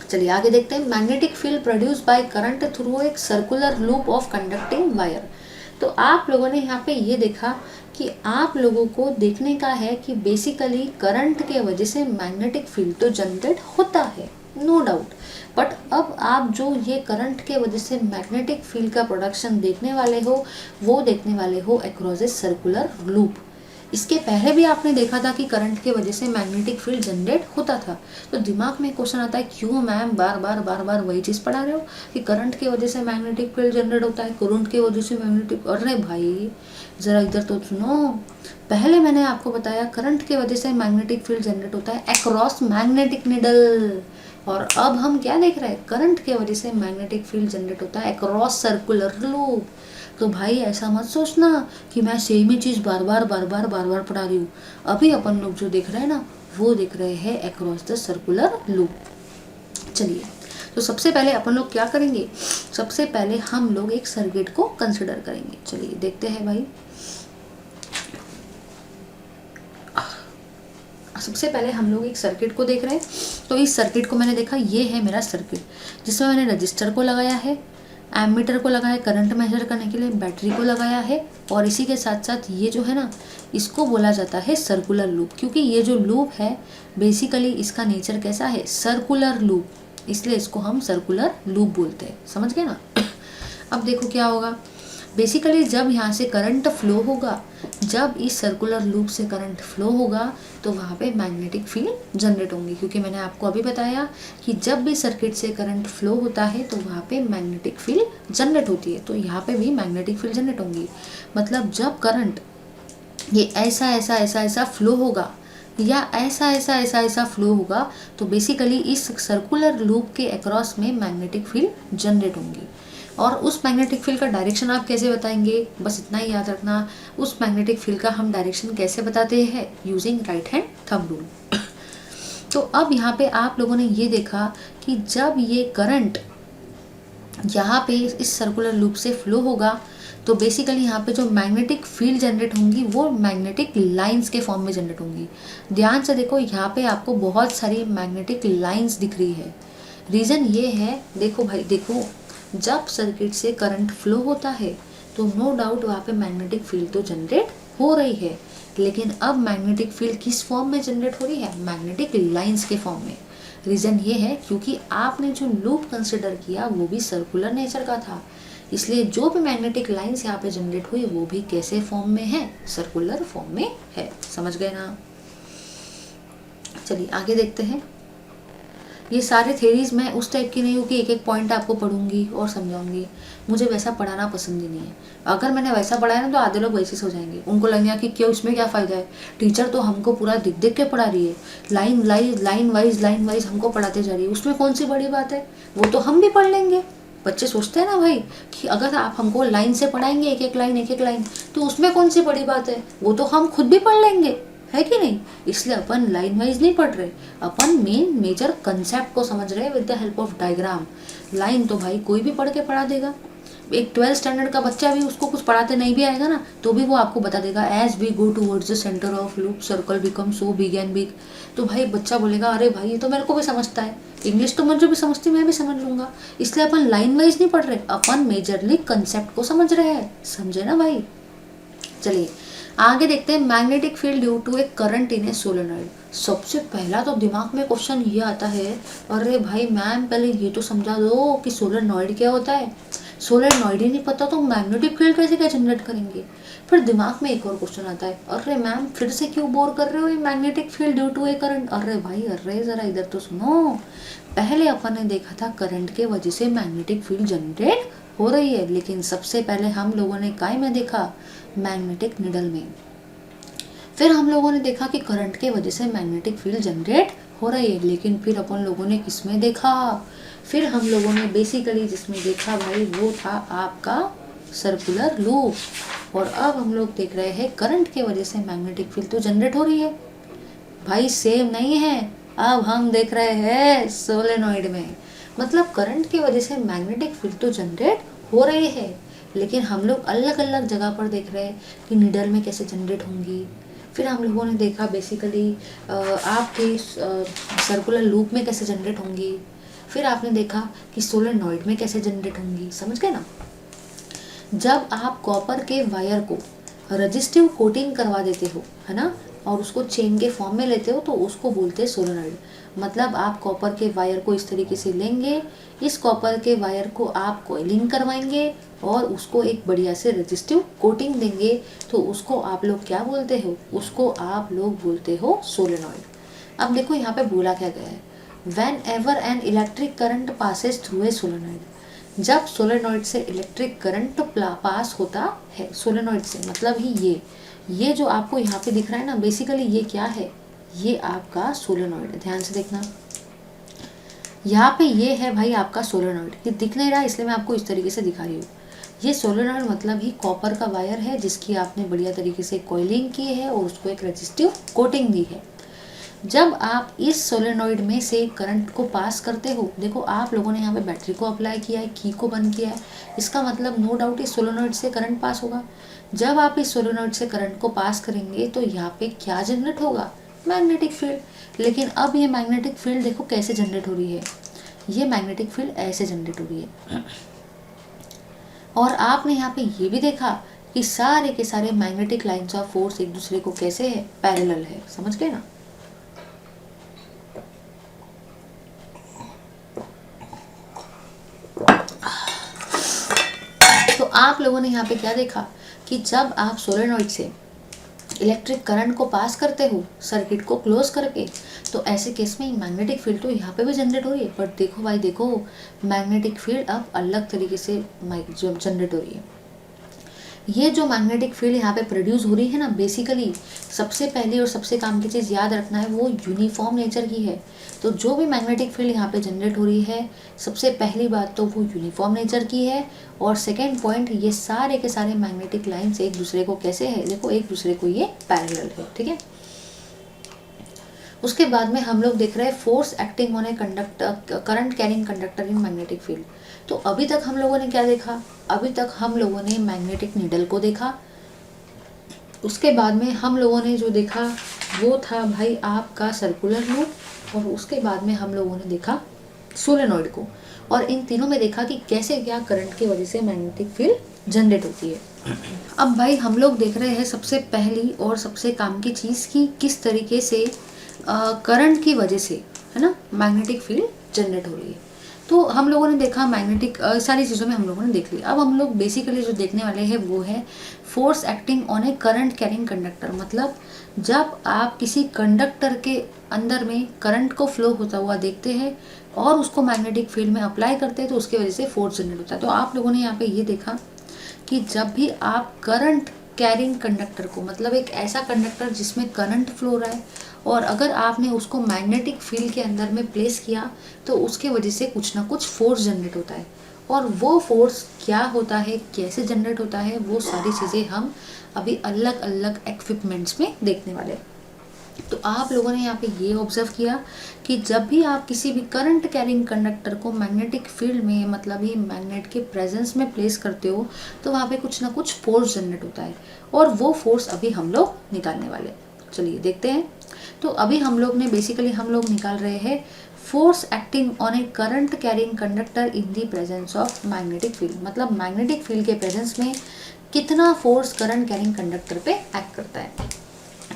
चलिए आगे देखते हैं। Magnetic field produce by current through एक circular loop of conducting wire. तो आप लोगों ने यहाँ पे ये देखा कि आप लोगों को देखने का है कि बेसिकली करंट के वजह से मैग्नेटिक फील्ड तो जनरेट होता है, नो डाउट, बट अब आप जो ये करंट के वजह से मैग्नेटिक फील्ड का प्रोडक्शन देखने वाले हो वो देखने वाले हो अक्रॉस ए सर्कुलर लूप। इसके पहले भी आपने देखा था कि करंट के वजह से मैग्नेटिक फील्ड जनरेट होता था। तो दिमाग में क्वेश्चन आता है क्यों मैम बार बार वही चीज़ पढ़ा रहे हो कि करंट की वजह से मैग्नेटिक फील्ड जनरेट होता है, करंट की वजह से मैग्नेटिक। अरे भाई ज़रा इधर तो सुनो, पहले मैंने आपको बताया करंट की वजह से मैग्नेटिक फील्ड जनरेट होता है अक्रॉस मैग्नेटिक निडल, और अब हम क्या देख रहे हैं, करंट की वजह से मैग्नेटिक फील्ड जनरेट होता है अक्रॉस सर्कुलर लूप। तो भाई ऐसा मत सोचना कि मैं सेम ही चीज़ बार बार पढ़ा रही हूँ। अभी अपन लोग जो देख रहे हैं ना वो देख रहे हैं अक्रॉस द सर्कुलर लूप। चलिए, तो सबसे पहले अपन लोग क्या करेंगे, सबसे पहले हम लोग एक सर्किट को कंसिडर करेंगे। चलिए देखते हैं भाई, सबसे पहले हम लोग एक सर्किट को देख रहे हैं। तो इस सर्किट को मैंने देखा, ये है मेरा सर्किट जिसमें मैंने रजिस्टर को लगाया है, एमीटर को लगाया करंट मेजर करने के लिए, बैटरी को लगाया है, और इसी के साथ साथ ये जो है ना इसको बोला जाता है सर्कुलर लूप, क्योंकि ये जो लूप है बेसिकली इसका नेचर कैसा है, सर्कुलर लूप, इसलिए इसको हम सर्कुलर लूप बोलते हैं। समझ गए ना? अब देखो क्या होगा, बेसिकली जब यहाँ से करंट फ्लो होगा, जब इस सर्कुलर लूप से करंट फ्लो होगा तो वहाँ पे मैग्नेटिक फील्ड जनरेट होंगी, क्योंकि मैंने आपको अभी बताया कि जब भी सर्किट से करंट फ्लो होता है तो वहाँ पे मैग्नेटिक फील्ड जनरेट होती है, तो यहाँ पे भी मैग्नेटिक फील्ड जनरेट होंगी। मतलब जब करंट ये ऐसा फ्लो होगा या ऐसा फ्लो होगा तो बेसिकली इस सर्कुलर लूप के अक्रॉस में मैग्नेटिक फील्ड जनरेट होंगी। और उस मैग्नेटिक फील्ड का डायरेक्शन आप कैसे बताएंगे, बस इतना ही याद रखना, उस मैग्नेटिक फील्ड का हम डायरेक्शन कैसे बताते हैं, using right hand thumb rule. तो अब यहाँ पे आप लोगों ने ये देखा कि जब ये करंट यहाँ पे इस सर्कुलर लूप से फ्लो होगा तो बेसिकली यहाँ पे जो मैग्नेटिक फील्ड जनरेट होंगी वो मैग्नेटिक लाइंस के फॉर्म में जनरेट होंगी। ध्यान से देखो, यहाँ पे आपको बहुत सारी मैग्नेटिक लाइंस दिख रही है। रीज़न ये है, देखो भाई देखो, जब सर्किट से करंट फ्लो होता है तो नो डाउट वहाँ पे मैग्नेटिक फील्ड तो जनरेट हो रही है, लेकिन अब मैग्नेटिक फील्ड किस फॉर्म में जनरेट हो रही है, मैग्नेटिक लाइंस के फॉर्म में। रीज़न ये है क्योंकि आपने जो लूप कंसिडर किया वो भी सर्कुलर नेचर का था, इसलिए जो भी मैग्नेटिक लाइंस यहाँ पे जनरेट हुई वो भी कैसे फॉर्म में है, सर्कुलर फॉर्म में है। समझ गए ना? चलिए आगे देखते हैं। ये सारे थेरीज मैं उस टाइप की नहीं हूँ कि एक एक पॉइंट आपको पढ़ूंगी और समझाऊंगी, मुझे वैसा पढ़ाना पसंद ही नहीं है। अगर मैंने वैसा पढ़ाया ना तो आधे लोग वैसे हो जाएंगे, उनको लगेगा कि क्यों, इसमें क्या फ़ायदा है, टीचर तो हमको पूरा दिख दिख के पढ़ा रही है, लाइन वाइज हमको पढ़ाते जा रही है, उसमें कौन सी बड़ी बात है, वो तो हम भी पढ़ लेंगे। बच्चे सोचते हैं ना भाई कि अगर आप हमको लाइन से पढ़ाएंगे एक एक लाइन तो उसमें कौन सी बड़ी बात है, वो तो हम खुद भी पढ़ लेंगे, है कि नहीं। इसलिए अपन लाइन वाइज नहीं पढ़ रहे, अपन मेजर कंसेप्ट को समझ रहे हैं with the help of diagram. Line तो भाई कोई भी पढ़ के पढ़ा देगा, एक 12th स्टैंडर्ड का बच्चा भी, उसको कुछ पढ़ाते नहीं भी आएगा ना तो भी वो आपको बता देगा, as we go towards the centre of loop circle become so big and big. तो भाई बच्चा बोलेगा अरे भाई ये तो मेरे को भी समझता है, इंग्लिश तो मुझे भी समझती, मैं भी समझ लूंगा। इसलिए अपन लाइन वाइज नहीं पढ़ रहे, अपन मेजरली कंसेप्ट को समझ रहे हैं। समझे ना भाई? चलिए आगे देखते हैं। Magnetic field due to a current in a solenoid. सबसे पहला तो दिमाग में क्वेश्चन ये आता है, अरे भाई मैम पहले ये तो समझा दो कि सोलेनॉइड क्या होता है। सोलेनॉइड ही नहीं पता तो मैग्नेटिक फील्ड कैसे क्या जनरेट करेंगे। फिर दिमाग में एक और क्वेश्चन आता है, अरे मैम फिर से क्यों बोर कर रहे हो, ये magnetic field due to a current. अरे भाई अरे जरा इधर तो सुनो, पहले अपन ने देखा था करंट के वजह से मैग्नेटिक फील्ड जनरेट हो रही है, लेकिन सबसे पहले हम लोगों ने काय में देखा, मैग्नेटिक निडल में। फिर हम लोगों ने देखा कि करंट के वजह से मैग्नेटिक फील्ड जनरेट हो रही है, लेकिन फिर अपन लोगों ने किसमें देखा, फिर हम लोगों ने बेसिकली जिसमें देखा भाई वो था आपका सर्कुलर लूप। और अब हम लोग देख रहे हैं करंट के वजह से मैग्नेटिक फील्ड तो जनरेट हो रही है, भाई सेम नहीं है। अब हम देख रहे हैं सोलेनॉइड में, मतलब करंट की वजह से मैग्नेटिक फील्ड तो जनरेट हो रही है, लेकिन हम लोग अलग अलग जगह पर देख रहे हैं कि निडल में कैसे जनरेट होंगी। फिर हम लोगों ने देखा बेसिकली आपके सर्कुलर लूप में कैसे जनरेट होंगी। फिर आपने देखा कि सोलेनॉइड में कैसे जनरेट होंगी, समझ गए ना। जब आप कॉपर के वायर को रजिस्टिव कोटिंग करवा देते हो, है ना, और उसको चेन के फॉर्म में लेते हो तो उसको बोलते हैं सोलेनॉइड। मतलब आप कॉपर के वायर को इस तरीके से लेंगे, इस कॉपर के वायर को आप कॉइलिंग करवाएंगे और उसको एक बढ़िया से रजिस्टिव कोटिंग देंगे, तो उसको आप लोग क्या बोलते हो, उसको आप लोग बोलते हो सोलेनॉइड। अब देखो यहाँ पे बोला क्या गया है, when ever an electric current passes through a solenoid, जब सोलेनॉइड से इलेक्ट्रिक करंट पास होता है, सोलेनॉइड से मतलब ही ये जो आपको यहाँ पे दिख रहा है ना, बेसिकली ये क्या है, ये आपका सोलेनॉइड। ध्यान से देखना, यहाँ पे ये है भाई आपका सोलेनॉइड, ये दिख नहीं रहा इसलिए मैं आपको इस तरीके से दिखा रही हूँ। ये सोलेनॉइड मतलब ही कॉपर का वायर है जिसकी आपने बढ़िया तरीके से कॉइलिंग की है और उसको एक रेजिस्टिव कोटिंग दी है। जब आप इस सोलेनॉइड में से करंट को पास करते हो, देखो आप लोगों ने यहाँ पे बैटरी को अप्लाई किया है, की को बंद किया है, इसका मतलब नो डाउट इस सोलेनॉइड से करंट पास होगा। जब आप इस सोलेनॉइड से करंट को पास करेंगे तो यहाँ पे क्या जनरेट होगा, मैग्नेटिक फील्ड। लेकिन अब ये मैग्नेटिक फील्ड देखो कैसे जनरेट हो रही है, ये मैग्नेटिक फील्ड ऐसे जनरेट हो रही है। और आपने यहाँ पे ये भी देखा कि सारे के सारे मैग्नेटिक लाइन्स ऑफ फोर्स एक दूसरे को कैसे है, पैरेलल है, समझ गए ना। तो आप लोगों ने यहाँ पे क्या देखा कि जब आप सोलेनॉइड से इलेक्ट्रिक करंट को पास करते हो सर्किट को क्लोज करके, तो ऐसे केस में मैग्नेटिक फील्ड तो यहाँ पे भी जनरेट हो रही है, बट देखो भाई देखो, मैग्नेटिक फील्ड अब अलग तरीके से जनरेट हो रही है। ये जो मैग्नेटिक फील्ड यहाँ पे प्रोड्यूस हो रही है ना, बेसिकली सबसे पहली और सबसे काम की चीज़ याद रखना है, वो यूनिफॉर्म नेचर की है। तो जो भी मैग्नेटिक फील्ड यहाँ पे जनरेट हो रही है, सबसे पहली बात तो वो यूनिफॉर्म नेचर की है, और सेकेंड पॉइंट, ये सारे के सारे मैग्नेटिक लाइन्स एक दूसरे को कैसे है, देखो एक दूसरे को ये पैरेलल है, ठीक है। उसके बाद में हम लोग देख रहे हैं force acting on a conductor, current carrying conductor in magnetic field. तो अभी तक हम लोगों ने क्या देखा, अभी तक हम लोगों ने मैग्नेटिक नीडल को देखा। उसके बाद में हम लोगों ने जो देखा वो था भाई आपका सर्कुलर लूप, और उसके बाद में हम लोगों ने देखा सोलेनॉइड को, और इन तीनों में देखा कि कैसे क्या करंट की वजह से मैग्नेटिक फील्ड जनरेट होती है। अब भाई हम लोग देख रहे हैं सबसे पहली और सबसे काम की चीज़ की किस तरीके से करंट की वजह से, है ना, मैग्नेटिक फील्ड जनरेट हो रही है। तो हम लोगों ने देखा मैग्नेटिक सारी चीज़ों में हम लोगों ने देख लिया। अब हम लोग बेसिकली जो देखने वाले हैं वो है force acting on A current carrying conductor. मतलब जब आप किसी कंडक्टर के अंदर में करंट को फ्लो होता हुआ देखते हैं और उसको मैग्नेटिक फील्ड में अप्लाई करते हैं तो उसकी वजह से फोर्स जनरेट होता है। तो आप लोगों ने यहाँ पे ये देखा कि जब भी आप करंट कैरिंग कंडक्टर को, मतलब एक ऐसा कंडक्टर जिसमें करंट फ्लो रहा है, और अगर आपने उसको मैग्नेटिक फील्ड के अंदर में प्लेस किया तो उसके वजह से कुछ ना कुछ फोर्स जनरेट होता है। और वो फोर्स क्या होता है, कैसे जनरेट होता है, वो सारी चीज़ें हम अभी अलग अलग इक्विपमेंट्स में देखने वाले हैं। तो आप लोगों ने यहाँ पे ये ऑब्जर्व किया कि जब भी आप किसी भी करंट कैरिंग कंडक्टर को मैग्नेटिक फील्ड में, मतलब ये मैग्नेट के प्रेजेंस में प्लेस करते हो, तो वहाँ पे कुछ ना कुछ फोर्स जनरेट होता है, और वो फोर्स अभी हम लोग निकालने वाले। चलिए देखते हैं। तो अभी हम लोग ने बेसिकली हम लोग निकाल रहे हैं force acting on A current carrying conductor in the presence of magnetic field. मतलब मैग्नेटिक फील्ड के प्रेजेंस में कितना फोर्स करंट कैरिंग कंडक्टर पे एक्ट करता है।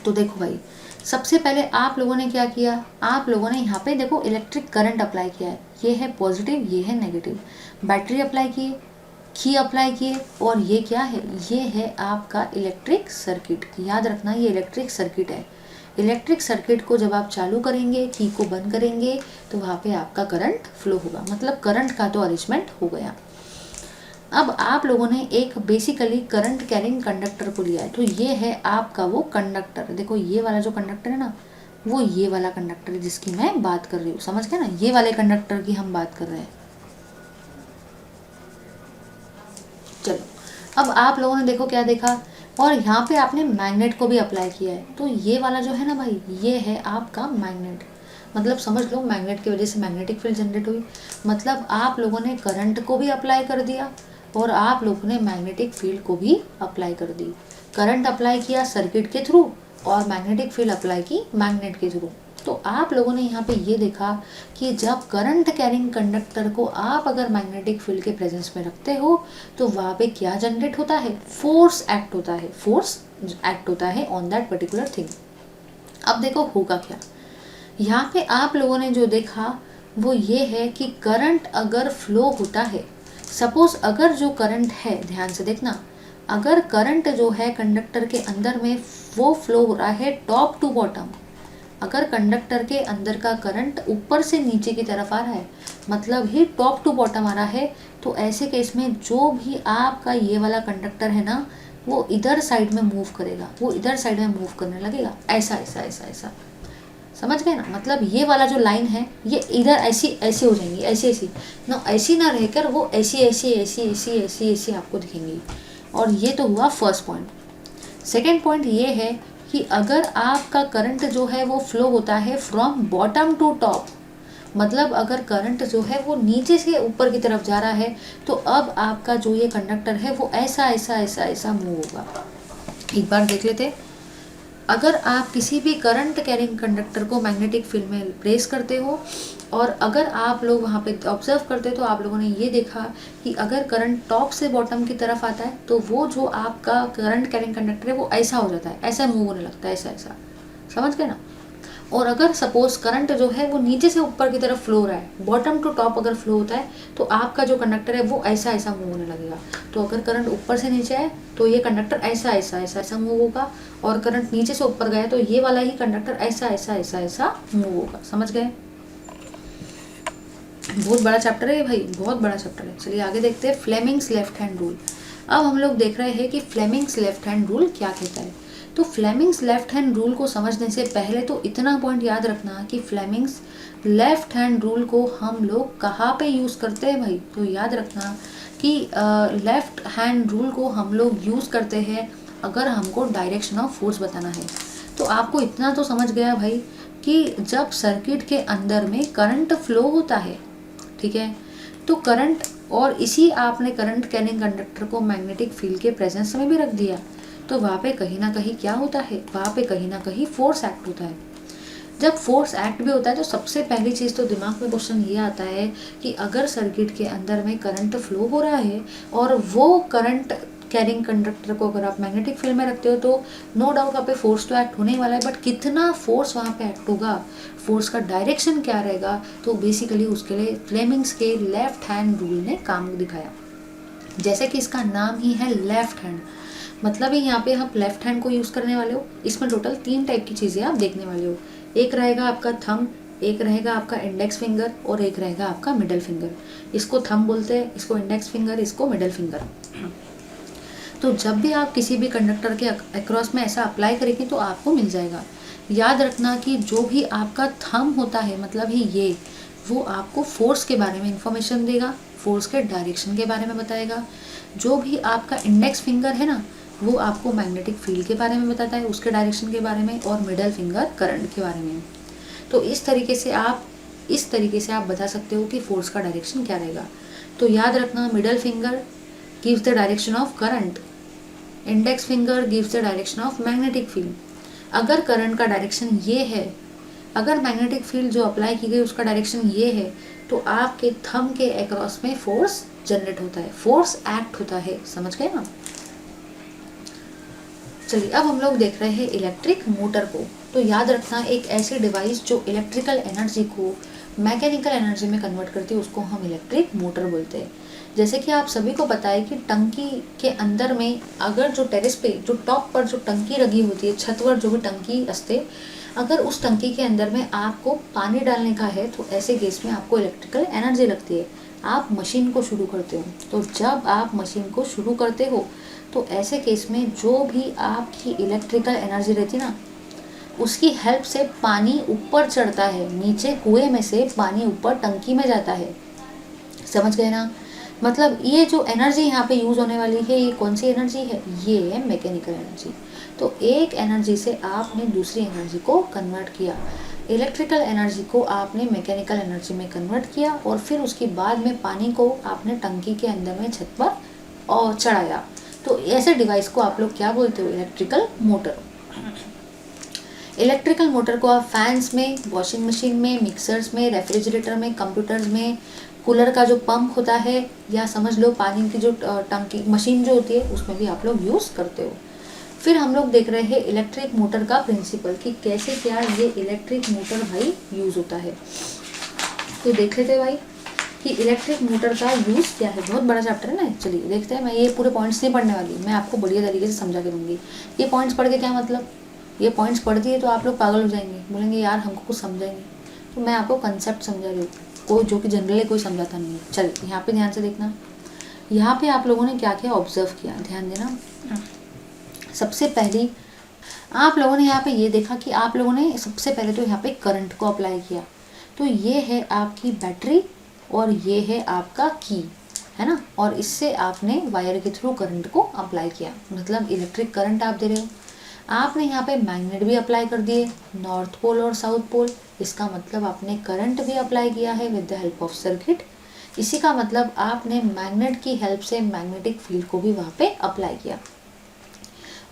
तो देखो भाई, सबसे पहले आप लोगों ने क्या किया, आप लोगों ने यहाँ पे देखो इलेक्ट्रिक करंट अप्लाई किया है, ये है पॉजिटिव, ये है नेगेटिव। बैटरी अप्लाई की, की अप्लाई किए, और ये क्या है, ये है आपका इलेक्ट्रिक सर्किट। याद रखना ये इलेक्ट्रिक सर्किट है। इलेक्ट्रिक सर्किट को जब आप चालू करेंगे, की को बंद करेंगे, तो वहाँ पे आपका करंट फ्लो होगा, मतलब करंट का तो अरेंजमेंट हो गया। अब आप लोगों ने एक बेसिकली करंट कैरिंग कंडक्टर को लिया है, तो ये है आपका वो कंडक्टर। देखो ये वाला जो कंडक्टर है ना, वो ये वाला कंडक्टर है जिसकी मैं बात कर रही हूँ, समझ गए ना, ये वाले कंडक्टर की हम बात कर रहे हैं। चलो अब आप लोगों ने देखो क्या देखा, और यहाँ पे आपने मैग्नेट को भी अप्लाई किया है, तो ये वाला जो है ना भाई, ये है आपका मैग्नेट। मतलब समझ लो मैग्नेट की वजह से मैग्नेटिक फील्ड जनरेट हुई, मतलब आप लोगों ने करंट को भी अप्लाई कर दिया और आप लोगों ने मैग्नेटिक फील्ड को भी अप्लाई कर दी। करंट अप्लाई किया सर्किट के थ्रू और मैग्नेटिक फील्ड अप्लाई की मैग्नेट के थ्रू। तो आप लोगों ने यहाँ पे ये देखा कि जब करंट कैरिंग कंडक्टर को आप अगर मैग्नेटिक फील्ड के प्रेजेंस में रखते हो तो वहाँ पे क्या जनरेट होता है, फोर्स एक्ट होता है, फोर्स एक्ट होता है ऑन दैट पर्टिकुलर थिंग। अब देखो होगा क्या, यहाँ पे आप लोगों ने जो देखा वो ये है कि करंट अगर फ्लो होता है, सपोज अगर जो करंट है, ध्यान से देखना, अगर करंट जो है कंडक्टर के अंदर में वो फ्लो हो रहा है टॉप टू बॉटम, अगर कंडक्टर के अंदर का करंट ऊपर से नीचे की तरफ आ रहा है, मतलब ही टॉप टू बॉटम आ रहा है, तो ऐसे केस में जो भी आपका ये वाला कंडक्टर है ना, वो इधर साइड में मूव करेगा, वो इधर साइड में मूव करने लगेगा, ऐसा ऐसा ऐसा ऐसा, समझ गए ना। मतलब ये वाला जो लाइन है ये इधर ऐसी ऐसी हो जाएंगी, ऐसी ऐसी ना, ऐसी ना रहकर वो ऐसी ऐसी ऐसी ऐसी ऐसी ऐसी आपको दिखेंगी। और ये तो हुआ फर्स्ट पॉइंट। सेकेंड पॉइंट ये है कि अगर आपका करंट जो है वो फ्लो होता है फ्रॉम बॉटम टू टॉप, मतलब अगर करंट जो है वो नीचे से ऊपर की तरफ जा रहा है, तो अब आपका जो ये कंडक्टर है वो ऐसा ऐसा ऐसा ऐसा मूव होगा। एक बार देख लेते, अगर आप किसी भी करंट कैरिंग कंडक्टर को मैग्नेटिक फील्ड में प्लेस करते हो और अगर आप लोग वहाँ पे ऑब्जर्व करते हो, तो आप लोगों ने ये देखा कि अगर करंट टॉप से बॉटम की तरफ आता है तो वो जो आपका करंट कैरिंग कंडक्टर है वो ऐसा हो जाता है, ऐसा मूव होने लगता है, ऐसा ऐसा, समझ गए ना। और अगर सपोज करंट जो है वो नीचे से ऊपर की तरफ फ्लो हो रहा है, बॉटम टू टॉप अगर फ्लो होता है, तो आपका जो कंडक्टर है वो ऐसा ऐसा मूव होने लगेगा। तो अगर करंट ऊपर से नीचे है तो ये कंडक्टर ऐसा ऐसा ऐसा ऐसा मूव होगा, और करंट नीचे से ऊपर गया तो ये वाला ही कंडक्टर ऐसा ऐसा ऐसा ऐसा मूव होगा, समझ गए। बहुत बड़ा चैप्टर है भाई, बहुत बड़ा चैप्टर है। चलिए आगे देखते हैं फ्लेमिंग्स लेफ्ट हैंड रूल। अब हम लोग देख रहे हैं कि फ्लेमिंग्स लेफ्ट हैंड रूल क्या कहता है। तो फ्लेमिंग्स लेफ्ट हैंड रूल को समझने से पहले तो इतना पॉइंट याद रखना कि फ्लेमिंग्स लेफ्ट हैंड रूल को हम लोग कहाँ पे यूज़ करते हैं भाई। तो याद रखना कि लेफ्ट हैंड रूल को हम लोग यूज़ करते हैं अगर हमको डायरेक्शन ऑफ फोर्स बताना है। तो आपको इतना तो समझ गया भाई कि जब सर्किट के अंदर में करंट फ्लो होता है, ठीक है, तो करंट, और इसी आपने करंट कैरिंग कंडक्टर को मैग्नेटिक फील्ड के प्रेजेंस में भी रख दिया, तो वहाँ पे कहीं ना कहीं क्या होता है, वहाँ पे कहीं ना कहीं फोर्स एक्ट होता है। जब फोर्स एक्ट भी होता है तो सबसे पहली चीज़ तो दिमाग में क्वेश्चन ये आता है कि अगर सर्किट के अंदर में करंट फ्लो हो रहा है और वो करंट कैरिंग कंडक्टर को अगर आप मैग्नेटिक फील्ड में रखते हो, तो नो डाउट वहाँ पे फोर्स तो एक्ट होने ही वाला है, बट कितना फोर्स वहाँ पे एक्ट होगा, फोर्स का डायरेक्शन क्या रहेगा, तो बेसिकली उसके लिए फ्लेमिंग्स के लेफ्ट हैंड रूल ने काम दिखाया। जैसे कि इसका नाम ही है लेफ्ट हैंड, मतलब ही यहाँ पे हम लेफ्ट हैंड को यूज़ करने वाले हो। इसमें टोटल 3 टाइप की चीज़ें आप देखने वाले हो। एक रहेगा आपका थंब, एक रहेगा आपका इंडेक्स फिंगर, और एक रहेगा आपका मिडल फिंगर। इसको थंब बोलते हैं, इसको इंडेक्स फिंगर, इसको मिडल फिंगर। तो जब भी आप किसी भी कंडक्टर के अक्रॉस में ऐसा अप्लाई करेंगे तो आपको मिल जाएगा। याद रखना कि जो भी आपका थंब होता है, मतलब ही ये, वो आपको फोर्स के बारे में इंफॉर्मेशन देगा, फोर्स के डायरेक्शन के बारे में बताएगा। जो भी आपका इंडेक्स फिंगर है ना, वो आपको मैग्नेटिक फील्ड के बारे में बताता है, उसके डायरेक्शन के बारे में, और मिडल फिंगर करंट के बारे में। तो इस तरीके से आप बता सकते हो कि फोर्स का डायरेक्शन क्या रहेगा। तो याद रखना, middle finger gives the direction of current, index finger gives the direction of magnetic field. अगर करंट का डायरेक्शन ये है, अगर मैग्नेटिक फील्ड जो अप्लाई की गई उसका डायरेक्शन ये है, तो आपके थंब के अक्रॉस में फोर्स जनरेट होता है, फोर्स एक्ट होता है, समझ गए ना। चलिए अब हम लोग देख रहे हैं इलेक्ट्रिक मोटर को। तो याद रखना, एक ऐसी डिवाइस जो इलेक्ट्रिकल एनर्जी को मैकेनिकल एनर्जी में कन्वर्ट करती है उसको हम इलेक्ट्रिक मोटर बोलते हैं। जैसे कि आप सभी को पता है कि टंकी के अंदर में अगर जो टेरेस पे जो टॉप पर जो टंकी लगी होती है, छत पर जो भी टंकी असते, अगर उस टंकी के अंदर में आपको पानी डालने का है तो ऐसे केस में आपको इलेक्ट्रिकल एनर्जी लगती है। आप मशीन को शुरू करते हो, तो जब आप मशीन को शुरू करते हो तो ऐसे केस में जो भी आपकी इलेक्ट्रिकल एनर्जी रहती है ना, उसकी हेल्प से पानी ऊपर चढ़ता है, नीचे कुएं में से पानी ऊपर टंकी में जाता है। समझ गए ना? मतलब ये जो एनर्जी यहाँ पे यूज़ होने वाली है, ये कौन सी एनर्जी है? ये है मैकेनिकल एनर्जी। तो एक एनर्जी से आपने दूसरी एनर्जी को कन्वर्ट किया, इलेक्ट्रिकल एनर्जी को आपने मैकेनिकल एनर्जी में कन्वर्ट किया, और फिर उसके बाद में पानी को आपने टंकी के अंदर में छत पर और चढ़ाया। तो ऐसे डिवाइस को आप लोग क्या बोलते हो? Electrical motor. इलेक्ट्रिकल मोटर को आप फैंस में, वॉशिंग मशीन में, मिक्सर्स में, रेफ्रिजरेटर में, कंप्यूटर्स में, कूलर का जो पंप होता है, या समझ लो पानी की जो टंकी मशीन जो होती है, उसमें भी आप लोग यूज़ करते हो। फिर हम लोग देख रहे हैं इलेक्ट्रिक मोटर का प्रिंसिपल, कि कैसे क्या ये इलेक्ट्रिक मोटर भाई यूज़ होता है। तो देख लेते भाई कि इलेक्ट्रिक मोटर का यूज़ क्या है। बहुत बड़ा चैप्टर है ना, चलिए देखते हैं। मैं ये पूरे पॉइंट्स नहीं पढ़ने वाली, मैं आपको बढ़िया तरीके से समझा के दूंगी। ये पॉइंट्स पढ़ के क्या मतलब, ये पॉइंट्स पढ़ दिए तो आप लोग पागल हो जाएंगे, बोलेंगे यार हमको कुछ समझा ही नहीं। तो मैं आपको कंसेप्ट समझा रही हूँ, कोई जो कि जनरली कोई समझाता नहीं है। चलिए यहाँ पे ध्यान से देखना, यहाँ पे आप लोगों ने क्या क्या ऑब्जर्व किया, ध्यान देना। सबसे पहली आप लोगों ने यहाँ पे ये देखा कि आप लोगों ने सबसे पहले तो यहाँ पे करंट को अप्लाई किया। तो ये है आपकी बैटरी और ये है आपका की, है ना, और इससे आपने वायर के थ्रू करंट को अप्लाई किया, मतलब इलेक्ट्रिक करंट आप दे रहे हो। आपने यहाँ पे मैग्नेट भी अप्लाई कर दिए, नॉर्थ पोल और साउथ पोल। इसका मतलब आपने करंट भी अप्लाई किया है with the help of circuit. इसी का मतलब आपने मैग्नेट की हेल्प से मैग्नेटिक फील्ड को भी वहाँ पे अप्लाई किया।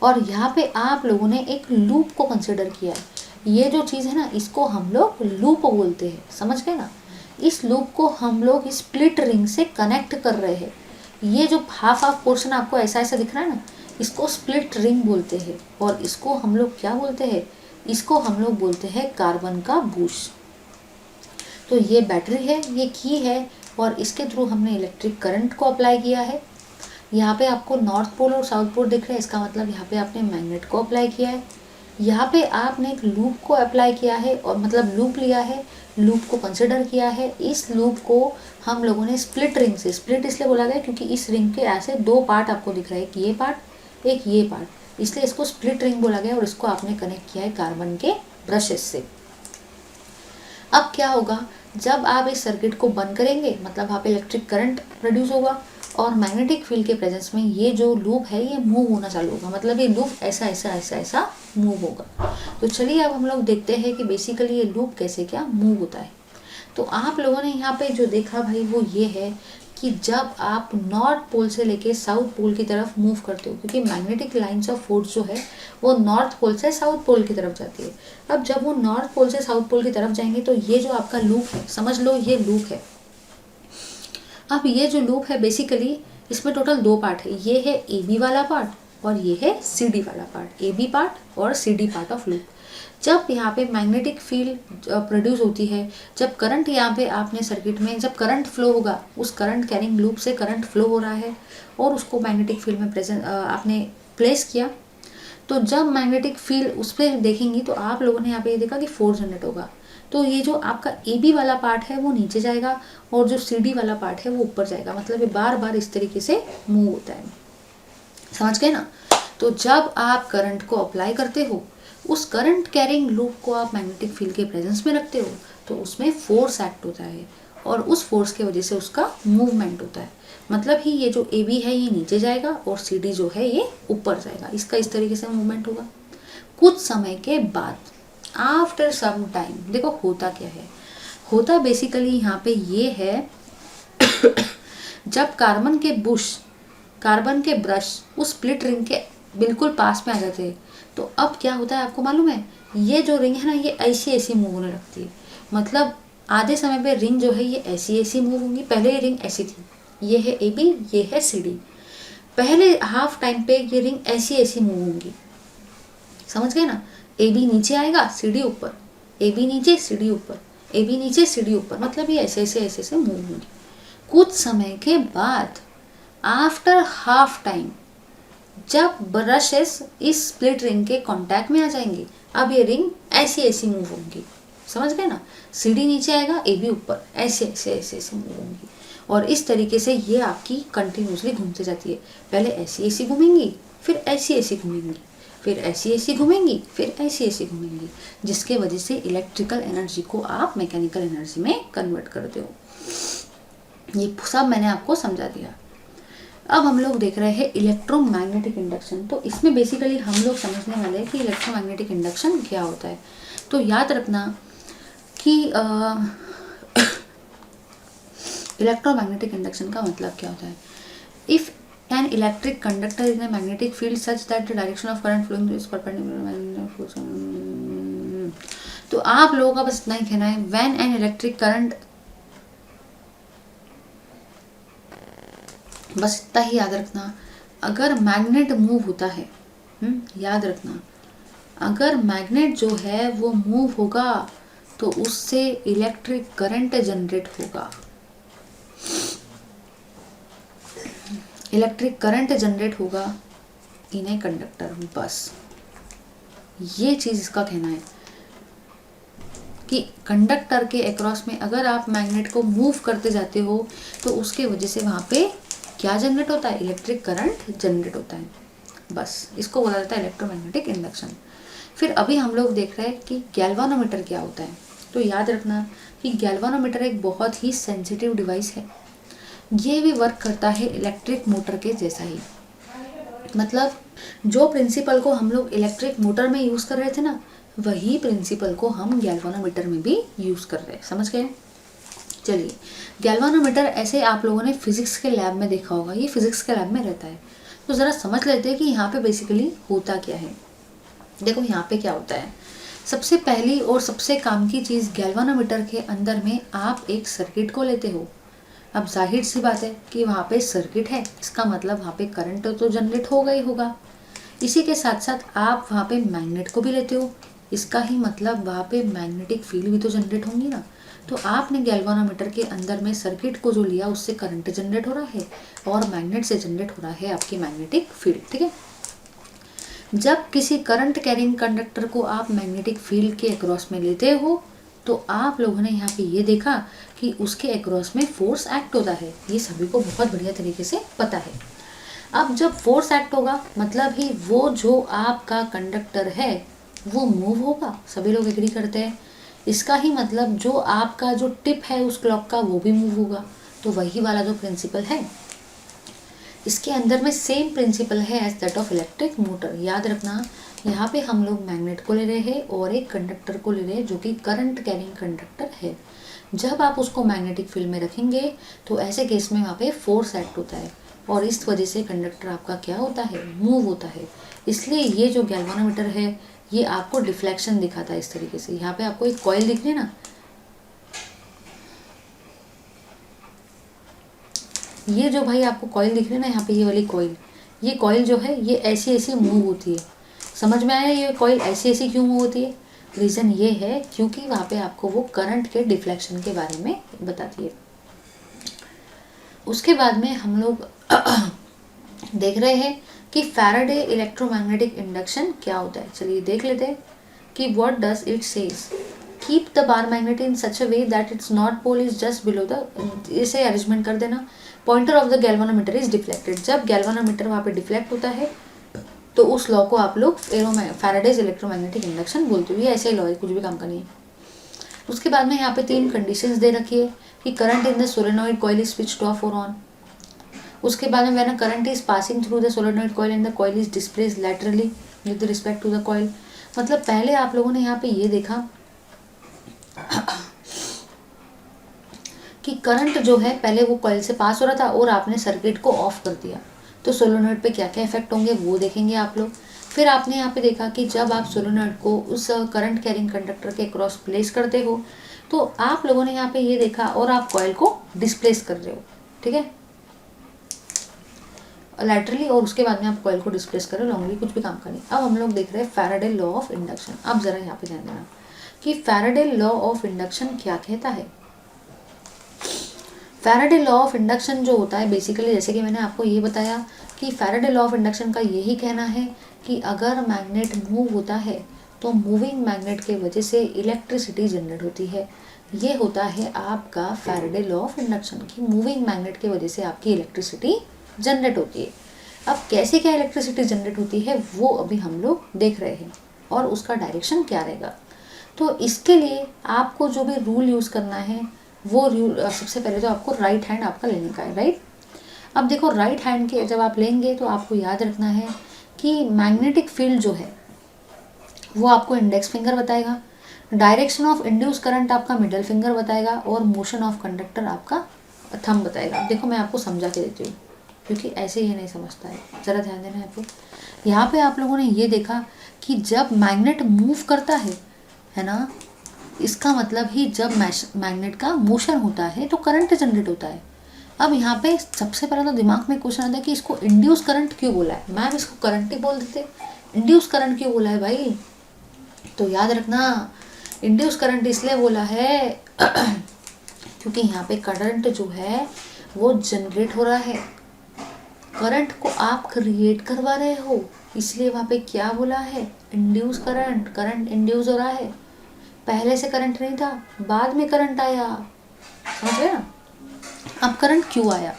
और यहाँ पे आप लोगों ने एक लूप को कंसिडर किया है। ये जो चीज़ है ना, इसको हम लोग लूप बोलते हैं, समझ गए ना। इस लूप को हम लोग स्प्लिट रिंग से कनेक्ट कर रहे हैं। ये जो हाफ हाफ पोर्शन आपको ऐसा ऐसा दिख रहा है ना, इसको स्प्लिट रिंग बोलते हैं। और इसको हम लोग क्या बोलते हैं? इसको हम लोग बोलते हैं कार्बन का बूश। तो ये बैटरी है, ये की है, और इसके थ्रू हमने इलेक्ट्रिक करंट को अप्लाई किया है। यहाँ पे आपको नॉर्थ पोल और साउथ पोल दिख रहा है, इसका मतलब यहाँ पे आपने मैग्नेट को अप्लाई किया है। यहाँ पे आपने एक लूप को अप्लाई किया है, और मतलब लूप लिया है, लूप को कंसिडर किया है। इस लूप को हम लोगों ने स्प्लिट रिंग से, स्प्लिट इसलिए बोला गया क्योंकि इस रिंग के ऐसे दो पार्ट आपको दिख रहा है, एक ये पार्ट, एक ये पार्ट, इसलिए इसको स्प्लिट रिंग बोला गया। और इसको आपने कनेक्ट किया है कार्बन के ब्रशेस से। अब क्या होगा, जब आप इस सर्किट को बंद करेंगे, मतलब वहाँ पे इलेक्ट्रिक करंट प्रोड्यूस होगा, और मैग्नेटिक फील्ड के प्रेजेंस में ये जो लूप है ये मूव होना चालू होगा, मतलब ये लूप ऐसा ऐसा ऐसा ऐसा मूव होगा। तो चलिए अब हम लोग देखते हैं कि बेसिकली ये लूप कैसे क्या मूव होता है। तो आप लोगों ने यहाँ पे जो देखा भाई वो ये है कि जब आप नॉर्थ पोल से लेके साउथ पोल की तरफ मूव करते हो, क्योंकि मैग्नेटिक लाइंस ऑफ फोर्स जो है वो नॉर्थ पोल से साउथ पोल की तरफ जाती है। अब जब वो नॉर्थ पोल से साउथ पोल की तरफ जाएंगे तो ये जो आपका लूप है, समझ लो ये लूप है। अब ये जो लूप है बेसिकली इसमें टोटल दो पार्ट है, ये है ए बी वाला पार्ट और ये है सी डी वाला पार्ट, ए बी पार्ट और C D part of loop. जब यहाँ पे मैग्नेटिक फील्ड प्रोड्यूस होती है, जब करंट यहाँ पे आपने सर्किट में जब करंट फ्लो होगा, उस करंट कैरिंग लूप से करंट फ्लो हो रहा है और उसको मैग्नेटिक फील्ड में प्रेजेंट आपने प्लेस किया। तो जब मैग्नेटिक फील्ड उस पर देखेंगी तो आप लोगों ने यहाँ पे ये देखा कि फोर्स जनरेट होगा। तो ये जो आपका ए बी वाला पार्ट है वो नीचे जाएगा और जो सी डी वाला पार्ट है वो ऊपर जाएगा, मतलब ये बार बार इस तरीके से मूव होता है, समझ गए ना। तो जब आप करंट को अप्लाई करते हो, उस करंट कैरिंग लूप को आप मैग्नेटिक फील्ड के प्रेजेंस में रखते हो, तो उसमें फोर्स एक्ट होता है और उस फोर्स की वजह से उसका मूवमेंट होता है। मतलब ही ये जो ए बी है ये नीचे जाएगा और सी डी जो है ये ऊपर जाएगा, इसका इस तरीके से मूवमेंट होगा। कुछ समय के बाद, आफ्टर सम टाइम, देखो होता क्या है, होता बेसिकली यहाँ पे ये है जब कार्बन के बुश, कार्बन के ब्रश उस स्प्लिट रिंग के बिल्कुल पास में आ जाते हैं, तो अब क्या होता है आपको मालूम है, ये जो रिंग है ना ये ऐसी ऐसी मूव होने लगती है। मतलब आधे समय पे रिंग जो है ये ऐसी ऐसी मूव होंगी। पहले ये रिंग ऐसी थी, ये है ए बी, ये है सी डी। पहले हाफ टाइम पे ये रिंग ऐसी ऐसी मूव होंगी, समझ गए ना। ए बी नीचे आएगा, सी डी ऊपर, ए बी नीचे, सी डी ऊपर, ए बी नीचे, सी डी ऊपर, मतलब ये ऐसे ऐसे ऐसे ऐसे मूव होंगी। कुछ समय के बाद, आफ्टर हाफ टाइम, जब ब्रशेस इस स्प्लिट रिंग के कांटेक्ट में आ जाएंगे, अब ये रिंग ऐसी ऐसी मूव होंगी, समझ गए ना, सीढ़ी नीचे आएगा, ए भी ऊपर, ऐसे ऐसे ऐसे ऐसे मूव होंगी। और इस तरीके से ये आपकी कंटिन्यूसली घूमती जाती है। पहले ऐसी ऐसी घूमेंगी, फिर ऐसी ऐसी घूमेंगी, फिर ऐसी ऐसी घूमेंगी, फिर ऐसी ऐसी घूमेंगी, जिसके वजह से इलेक्ट्रिकल एनर्जी को आप मैकेनिकल एनर्जी में कन्वर्ट करते हो। ये सब मैंने आपको समझा दिया। अब हम लोग देख रहे हैं इलेक्ट्रोमैग्नेटिक इंडक्शन। तो इसमें बेसिकली हम लोग समझने वाले हैं कि इलेक्ट्रोमैग्नेटिक इंडक्शन क्या होता है। तो याद रखना कि इलेक्ट्रोमैग्नेटिक इंडक्शन का मतलब क्या होता है। If an electric conductor in a magnetic field such that the direction of current following is perpendicular. तो आप लोगों का बस इतना ही कहना है, व्हेन एन इलेक्ट्रिक करंट, बस इतना ही याद रखना, अगर मैग्नेट मूव होता है, याद रखना, अगर मैग्नेट जो है वो मूव होगा तो उससे इलेक्ट्रिक करंट जनरेट होगा। इलेक्ट्रिक करंट जनरेट होगा इन ए कंडक्टर। बस ये चीज इसका कहना है कि कंडक्टर के अक्रॉस में अगर आप मैग्नेट को मूव करते जाते हो तो उसके वजह से वहां पे क्या जनरेट होता है, इलेक्ट्रिक करंट जनरेट होता है। बस इसको बोला जाता है इलेक्ट्रोमैग्नेटिक इंडक्शन। फिर अभी हम लोग देख रहे हैं कि गैल्वानोमीटर क्या होता है। तो याद रखना कि गैल्वानोमीटर एक बहुत ही सेंसिटिव डिवाइस है। ये भी वर्क करता है इलेक्ट्रिक मोटर के जैसा ही। मतलब जो प्रिंसिपल को हम लोग इलेक्ट्रिक मोटर में यूज कर रहे थे ना, वही प्रिंसिपल को हम गैल्वानोमीटर में भी यूज कर रहे हैं। समझ गए। चलिए, गैल्वानोमीटर ऐसे आप लोगों ने फिजिक्स के लैब में देखा होगा, ये फिजिक्स के लैब में रहता है। तो जरा समझ लेते हैं कि यहाँ पे बेसिकली होता क्या है। देखो यहाँ पे क्या होता है। सबसे पहली और सबसे काम की चीज, गैल्वानोमीटर के अंदर में आप एक सर्किट को लेते हो। अब जाहिर सी बात है कि वहाँ पे सर्किट है, इसका मतलब वहाँ पे करंट तो जनरेट होगा ही होगा। इसी के साथ साथ आप वहाँ पे मैग्नेट को भी लेते हो, इसका ही मतलब वहाँ पे मैग्नेटिक फील्ड भी तो जनरेट होंगी ना। तो आपने गैल्वानोमीटर के अंदर में सर्किट को जो लिया उससे करंट जनरेट हो रहा है और मैग्नेट से जनरेट हो रहा है आपकी मैग्नेटिक फील्ड। ठीक है। जब किसी करंट कैरिंग कंडक्टर को आप मैग्नेटिक फील्ड के अक्रॉस में लेते हो तो आप लोगों ने यहाँ पे ये देखा कि उसके अक्रॉस में फोर्स एक्ट होता है। ये सभी को बहुत बढ़िया तरीके से पता है। अब जब फोर्स एक्ट होगा मतलब ही वो जो आपका कंडक्टर है वो मूव होगा। सभी लोग एग्री करते हैं। इसका ही मतलब जो आपका जो टिप है उस क्लॉक का वो भी मूव होगा। तो वही वाला जो प्रिंसिपल है इसके अंदर में सेम प्रिंसिपल है as that of electric motor. याद रखना, यहाँ पे हम लोग मैग्नेट को ले रहे हैं और एक कंडक्टर को ले रहे हैं जो कि करंट कैरिंग कंडक्टर है। जब आप उसको मैग्नेटिक फील्ड में रखेंगे तो ऐसे केस में वहाँ पे फोर्स एक्ट होता है और इस वजह से कंडक्टर आपका क्या होता है, मूव होता है। इसलिए ये जो गैल्वानोमीटर है ये आपको डिफ्लेक्शन दिखाता है इस तरीके से। यहाँ पे आपको एक कॉइल दिख रही है ना, ये जो भाई आपको कॉइल दिख रही है ना यहाँ पे, ये वाली कॉइल, ये कॉइल जो है ये ऐसी ऐसी मूव होती है। समझ में आया ये कॉइल ऐसी ऐसी क्यों मूव होती है? रीज़न ये है क्योंकि वहाँ पे आपको वो करंट के डिफ्लेक्शन के बारे में बताती है। उसके बाद में हम लोग देख रहे हैं कि फैराडे इलेक्ट्रोमैग्नेटिक इंडक्शन क्या होता है। चलिए देख लेते हैं कि what does it says. Keep the bar magnet in such a way that it's not pole is just below the, इसे अरेंजमेंट कर देना। Pointer of the galvanometer is deflected. जब गैल्वानोमीटर वहाँ पे डिफ्लेक्ट होता है तो उस लॉ को आप लोग फैराडेज इलेक्ट्रोमैग्नेटिक इंडक्शन बोलते हो। ये ऐसे लॉ है, कुछ भी काम का नहीं है। उसके बाद में यहाँ पे 3 कंडीशंस दे रखी है कि current in the solenoid coil is switched off और ऑन। उसके बाद में when current is passing through the solenoid coil and the coil is displaced laterally with respect to the coil. मतलब पहले आप लोगों ने यहाँ पे ये देखा कि करंट जो है पहले वो कॉइल से पास हो रहा था और आपने सर्किट को ऑफ कर दिया। तो सोलेनॉइड पे क्या क्या इफेक्ट होंगे वो देखेंगे आप लोग। फिर आपने यहाँ पे देखा कि जब आप सोलेनॉइड को उस करंट कैरिंग कंडक्टर के क्रॉस प्लेस करते हो तो आप लोगों ने यहाँ पे ये देखा और आप कॉइल को डिस्प्लेस कर रहे हो। ठीक है, लैटरली, और उसके बाद में आप कॉइल को डिस्प्लेस कर रहे हो लॉन्गली, कुछ भी काम का नहीं। अब हम लोग देख रहे हैं फैराडे लॉ ऑफ इंडक्शन। अब जरा यहाँ पे ध्यान देना कि फैराडे लॉ ऑफ इंडक्शन क्या कहता है। फैराडे लॉ ऑफ इंडक्शन जो होता है बेसिकली, जैसे कि मैंने आपको ये बताया कि फैराडे लॉ ऑफ इंडक्शन का यही कहना है कि अगर मैग्नेट मूव होता है तो मूविंग मैग्नेट के वजह से इलेक्ट्रिसिटी जनरेट होती है। ये होता है आपका फैराडे लॉ ऑफ इंडक्शन की मूविंग मैग्नेट की वजह से आपकी इलेक्ट्रिसिटी जनरेट होती है। अब कैसे क्या इलेक्ट्रिसिटी जनरेट होती है वो अभी हम लोग देख रहे हैं और उसका डायरेक्शन क्या रहेगा। तो इसके लिए आपको जो भी रूल यूज़ करना है वो रूल सबसे पहले तो आपको राइट हैंड आपका लेने का है, राइट। अब देखो राइट हैंड के जब आप लेंगे तो आपको याद रखना है कि मैग्नेटिक फील्ड जो है वो आपको इंडेक्स फिंगर बताएगा, डायरेक्शन ऑफ इंड्यूस करंट आपका मिडल फिंगर बताएगा और मोशन ऑफ कंडक्टर आपका थंब बताएगा। देखो मैं आपको समझा के देती हूँ क्योंकि ऐसे ये नहीं समझता है, ज़रा ध्यान देना है आपको। यहाँ पे आप लोगों ने ये देखा कि जब मैग्नेट मूव करता है ना, इसका मतलब ही जब मैग्नेट का मोशन होता है तो करंट जनरेट होता है। अब यहाँ पे सबसे पहले तो दिमाग में क्वेश्चन आता है कि इसको इंड्यूस करंट क्यों बोला है। मैम इसको करंट ही बोल देते, इंड्यूस करंट क्यों बोला है भाई। तो याद रखना इंड्यूस करंट इसलिए बोला है क्योंकि यहाँ पे करंट जो है वो जनरेट हो रहा है, करंट को आप क्रिएट करवा रहे हो, इसलिए वहाँ पे क्या बोला है इंड्यूस करंट। करंट इंड्यूस हो रहा है, पहले से करंट नहीं था, बाद में करंट आया, समझ गए ना। अब करंट क्यों आया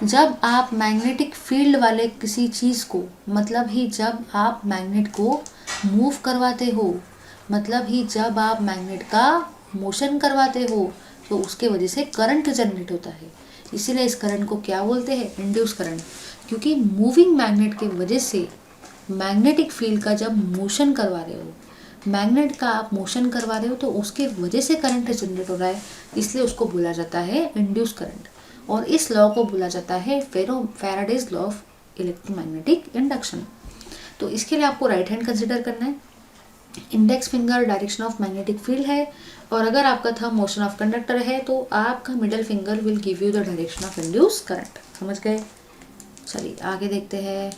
जब आप मैग्नेटिक फील्ड वाले किसी चीज़ को, मतलब ही जब आप मैग्नेट को मूव करवाते हो, मतलब ही जब आप मैग्नेट का मोशन करवाते हो तो उसके वजह से करंट जनरेट होता है। इसीलिए इस करंट को क्या बोलते हैं इंड्यूस करंट, क्योंकि मूविंग मैग्नेट के वजह से मैग्नेटिक फील्ड का जब मोशन करवा रहे हो, मैग्नेट का आप मोशन करवा रहे हो तो उसके वजह से करंट जनरेट हो रहा है, इसलिए उसको बोला जाता है इंड्यूस करंट। और इस लॉ को बोला जाता है Faraday's law of electromagnetic induction. तो इसके लिए आपको राइट हैंड कंसिडर करना है, index finger direction of magnetic field है, और अगर आपका थंब मोशन ऑफ कंडक्टर है तो आपका middle finger will give you the direction of induce current. समझ गए। चलिए आगे देखते हैं।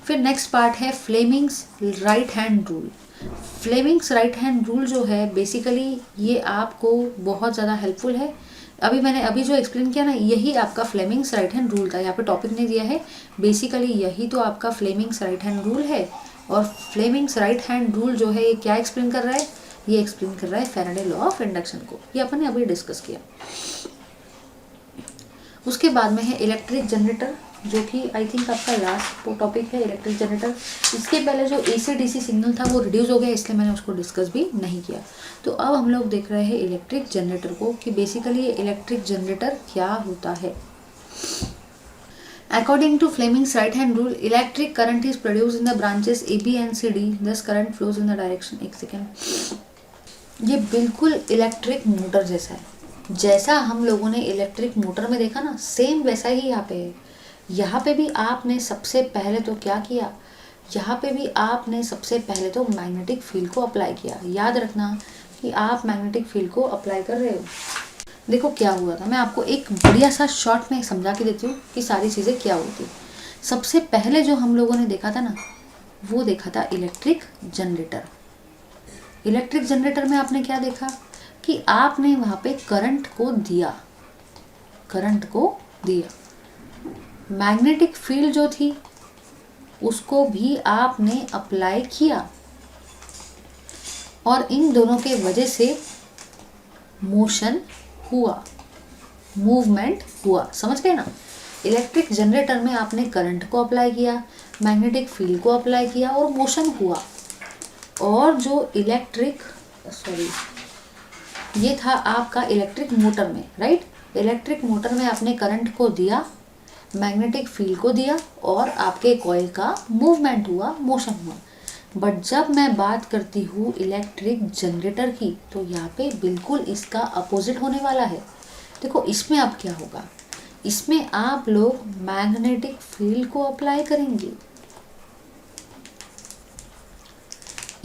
फिर नेक्स्ट पार्ट है Fleming's right hand rule. Fleming's right hand rule जो है बेसिकली ये आपको बहुत ज़्यादा हेल्पफुल है। मैंने अभी जो एक्सप्लेन किया ना, यही आपका फ्लेमिंग्स राइट हैंड रूल था। यहाँ पे टॉपिक नहीं दिया है, बेसिकली यही तो आपका फ्लेमिंग्स राइट हैंड रूल है। और फ्लेमिंग्स राइट हैंड रूल जो है ये क्या एक्सप्लेन कर रहा है, ये एक्सप्लेन कर रहा है फैराडे लॉ ऑफ इंडक्शन को। ये अपन ने अभी डिस्कस किया। उसके बाद में है इलेक्ट्रिक जनरेटर, जो कि आई थिंक आपका लास्ट टॉपिक है इलेक्ट्रिक जनरेटर। इसके पहले जो AC DC सिग्नल था वो रिड्यूस हो गया, इसलिए मैंने उसको डिस्कस भी नहीं किया। तो अब हम लोग देख रहे हैं इलेक्ट्रिक जनरेटर को कि बेसिकली ये इलेक्ट्रिक जनरेटर क्या होता है। According to Fleming's right hand rule, electric current is produced in the branches AB and CD. Thus current flows in the direction। एक सेकेंड, ये बिल्कुल इलेक्ट्रिक मोटर जैसा है। जैसा हम लोगों ने इलेक्ट्रिक मोटर में देखा ना, सेम वैसा ही यहाँ पे है। यहाँ पे भी आपने सबसे पहले तो क्या किया, यहाँ पे भी आपने सबसे पहले तो मैग्नेटिक फील्ड को अप्लाई किया। याद रखना कि आप मैग्नेटिक फील्ड को अप्लाई कर रहे हो। देखो क्या हुआ था, मैं आपको एक बढ़िया सा शॉर्ट में समझा के देती हूँ कि सारी चीज़ें क्या होती। सबसे पहले जो हम लोगों ने देखा था ना, वो देखा था इलेक्ट्रिक जनरेटर। इलेक्ट्रिक जनरेटर में आपने क्या देखा कि आपने वहाँ पे करंट को दिया, मैग्नेटिक फील्ड जो थी उसको भी आपने अप्लाई किया, और इन दोनों के वजह से मोशन हुआ, मूवमेंट हुआ। समझ गए ना। इलेक्ट्रिक जनरेटर में आपने करंट को अप्लाई किया, मैग्नेटिक फील्ड को अप्लाई किया और मोशन हुआ। और जो ये था आपका इलेक्ट्रिक मोटर में, राइट। इलेक्ट्रिक मोटर में आपने करंट को दिया, मैग्नेटिक फील्ड को दिया और आपके कॉइल का मूवमेंट हुआ, मोशन हुआ। बट जब मैं बात करती हूँ इलेक्ट्रिक जनरेटर की, तो यहाँ पे बिल्कुल इसका अपोजिट होने वाला है। देखो इसमें अब क्या होगा, इसमें आप लोग मैग्नेटिक फील्ड को अप्लाई करेंगे,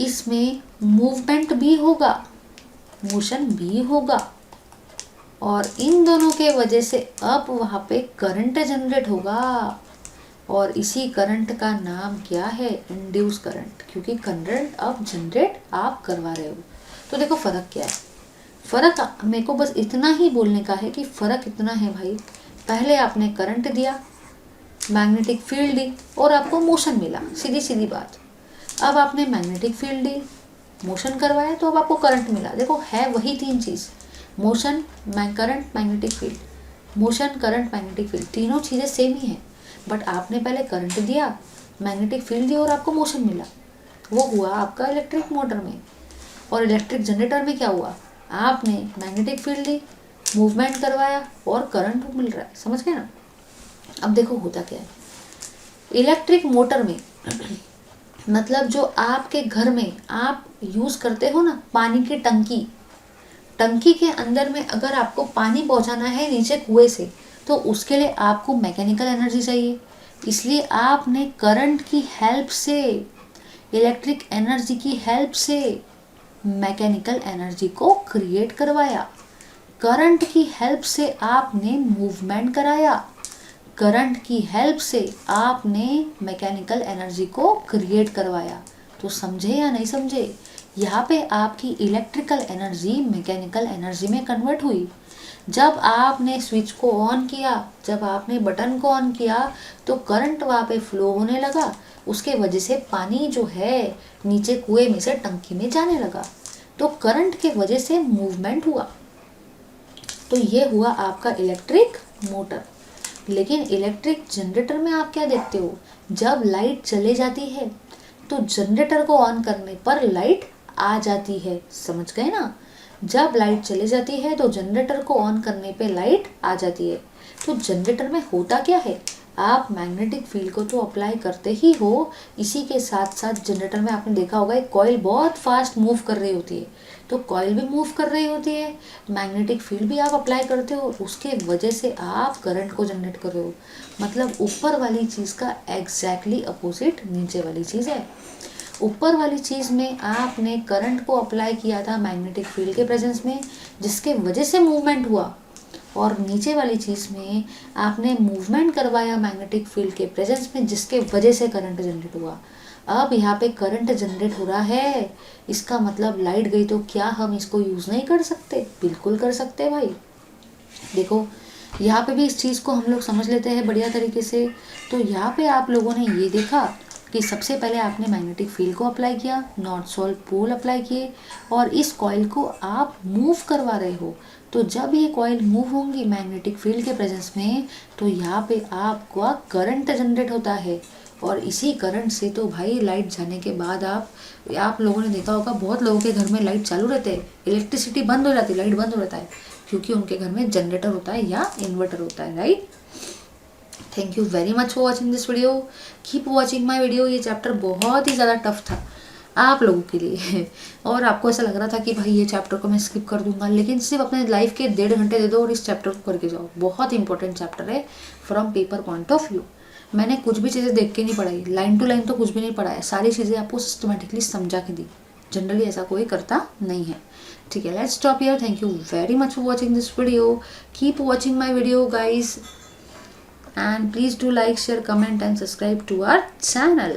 इसमें मूवमेंट भी होगा, मोशन भी होगा, और इन दोनों के वजह से अब वहाँ पे करंट जनरेट होगा। और इसी करंट का नाम क्या है, इंड्यूस करंट, क्योंकि करंट अब जनरेट आप करवा रहे हो। तो देखो फर्क क्या है, फ़र्क मेरे को बस इतना ही बोलने का है कि फ़र्क इतना है भाई, पहले आपने करंट दिया, मैग्नेटिक फील्ड दी और आपको मोशन मिला, सीधी सीधी बात। अब आपने मैग्नेटिक फील्ड दी, मोशन करवाया, तो अब आपको करंट मिला। देखो है वही तीन चीज़, motion, current, magnetic field. Motion, current, magnetic field, तीनों चीज़ें सेम ही हैं, बट आपने पहले करंट दिया, मैग्नेटिक फील्ड दी और आपको मोशन मिला। वो हुआ आपका इलेक्ट्रिक मोटर में। और इलेक्ट्रिक जनरेटर में क्या हुआ, आपने मैग्नेटिक फील्ड दी, मूवमेंट करवाया और करंट मिल रहा है। समझ गए ना। अब देखो होता क्या है इलेक्ट्रिक मोटर में मतलब जो आपके घर में आप यूज़ करते हो ना, पानी की टंकी, टंकी के अंदर में अगर आपको पानी पहुंचाना है नीचे कुएं से, तो उसके लिए आपको मैकेनिकल एनर्जी चाहिए। इसलिए आपने करंट की हेल्प से, इलेक्ट्रिक एनर्जी की हेल्प से मैकेनिकल एनर्जी को क्रिएट करवाया। करंट की हेल्प से आपने मूवमेंट कराया, करंट की हेल्प से आपने मैकेनिकल एनर्जी को क्रिएट करवाया। तो समझे या नहीं समझे, यहाँ पे आपकी इलेक्ट्रिकल एनर्जी मैकेनिकल एनर्जी में कन्वर्ट हुई। जब आपने स्विच को ऑन किया, जब आपने बटन को ऑन किया, तो करंट वहाँ पे फ्लो होने लगा, उसके वजह से पानी जो है नीचे कुएं में से टंकी में जाने लगा। तो करंट के वजह से मूवमेंट हुआ। तो ये हुआ आपका इलेक्ट्रिक मोटर। लेकिन इलेक्ट्रिक जनरेटर में आप क्या देखते हो, जब लाइट चले जाती है तो जनरेटर को ऑन करने पर लाइट आ जाती है। समझ गए ना। जब लाइट चली जाती है तो जनरेटर को ऑन करने पे लाइट आ जाती है। तो जनरेटर में होता क्या है, आप मैग्नेटिक फील्ड को तो अप्लाई करते ही हो, इसी के साथ साथ जनरेटर में आपने देखा होगा एक कॉइल बहुत फास्ट मूव कर रही होती है, तो कॉइल भी मूव कर रही होती है, मैग्नेटिक फील्ड भी आप अप्लाई करते हो, उसके वजह से आप करंट को जनरेट कर रहे हो। मतलब ऊपर वाली चीज़ का एग्जैक्टली अपोजिट नीचे वाली चीज़ है। ऊपर वाली चीज़ में आपने करंट को अप्लाई किया था मैग्नेटिक फील्ड के प्रेजेंस में, जिसके वजह से मूवमेंट हुआ, और नीचे वाली चीज़ में आपने मूवमेंट करवाया मैग्नेटिक फील्ड के प्रेजेंस में, जिसके वजह से करंट जनरेट हुआ। अब यहाँ पे करंट जनरेट हो रहा है, इसका मतलब लाइट गई, तो क्या हम इसको यूज़ नहीं कर सकते? बिल्कुल कर सकते भाई। देखो यहाँ पे भी इस चीज़ को हम लोग समझ लेते हैं बढ़िया तरीके से। तो यहाँ पे आप लोगों ने ये देखा कि सबसे पहले आपने मैग्नेटिक फील्ड को अप्लाई किया, नॉर्थ साउथ पोल अप्लाई किए, और इस कॉइल को आप मूव करवा रहे हो। तो जब ये कॉइल मूव होंगी मैग्नेटिक फील्ड के प्रेजेंस में, तो यहाँ पे आपका करंट जनरेट होता है, और इसी करंट से तो भाई लाइट जाने के बाद आप लोगों ने देखा होगा बहुत लोगों के घर में लाइट चालू रहते हैं, इलेक्ट्रिसिटी बंद हो जाती है, लाइट बंद हो जाता है, क्योंकि उनके घर में जनरेटर होता है या इन्वर्टर होता है, right. Thank you very much for watching this video, keep watching my video. ये चैप्टर बहुत ही ज़्यादा टफ था आप लोगों के लिए और आपको ऐसा लग रहा था कि भाई ये चैप्टर को मैं स्किप कर दूंगा, लेकिन सिर्फ अपने लाइफ के 1.5 घंटे दे दो और इस चैप्टर को करके जाओ। बहुत इंपॉर्टेंट चैप्टर है from paper point of view. मैंने कुछ भी चीज़ें देख के नहीं पढ़ाई, लाइन टू लाइन तो कुछ भी नहीं पढ़ाया, सारी चीज़ें आपको सिस्टमेटिकली समझा के दी। जनरली ऐसा कोई करता नहीं है, ठीक है। Let's stop here. Thank you very much for watching this video, keep watching my video guys, and please do like, share, comment and subscribe to our channel.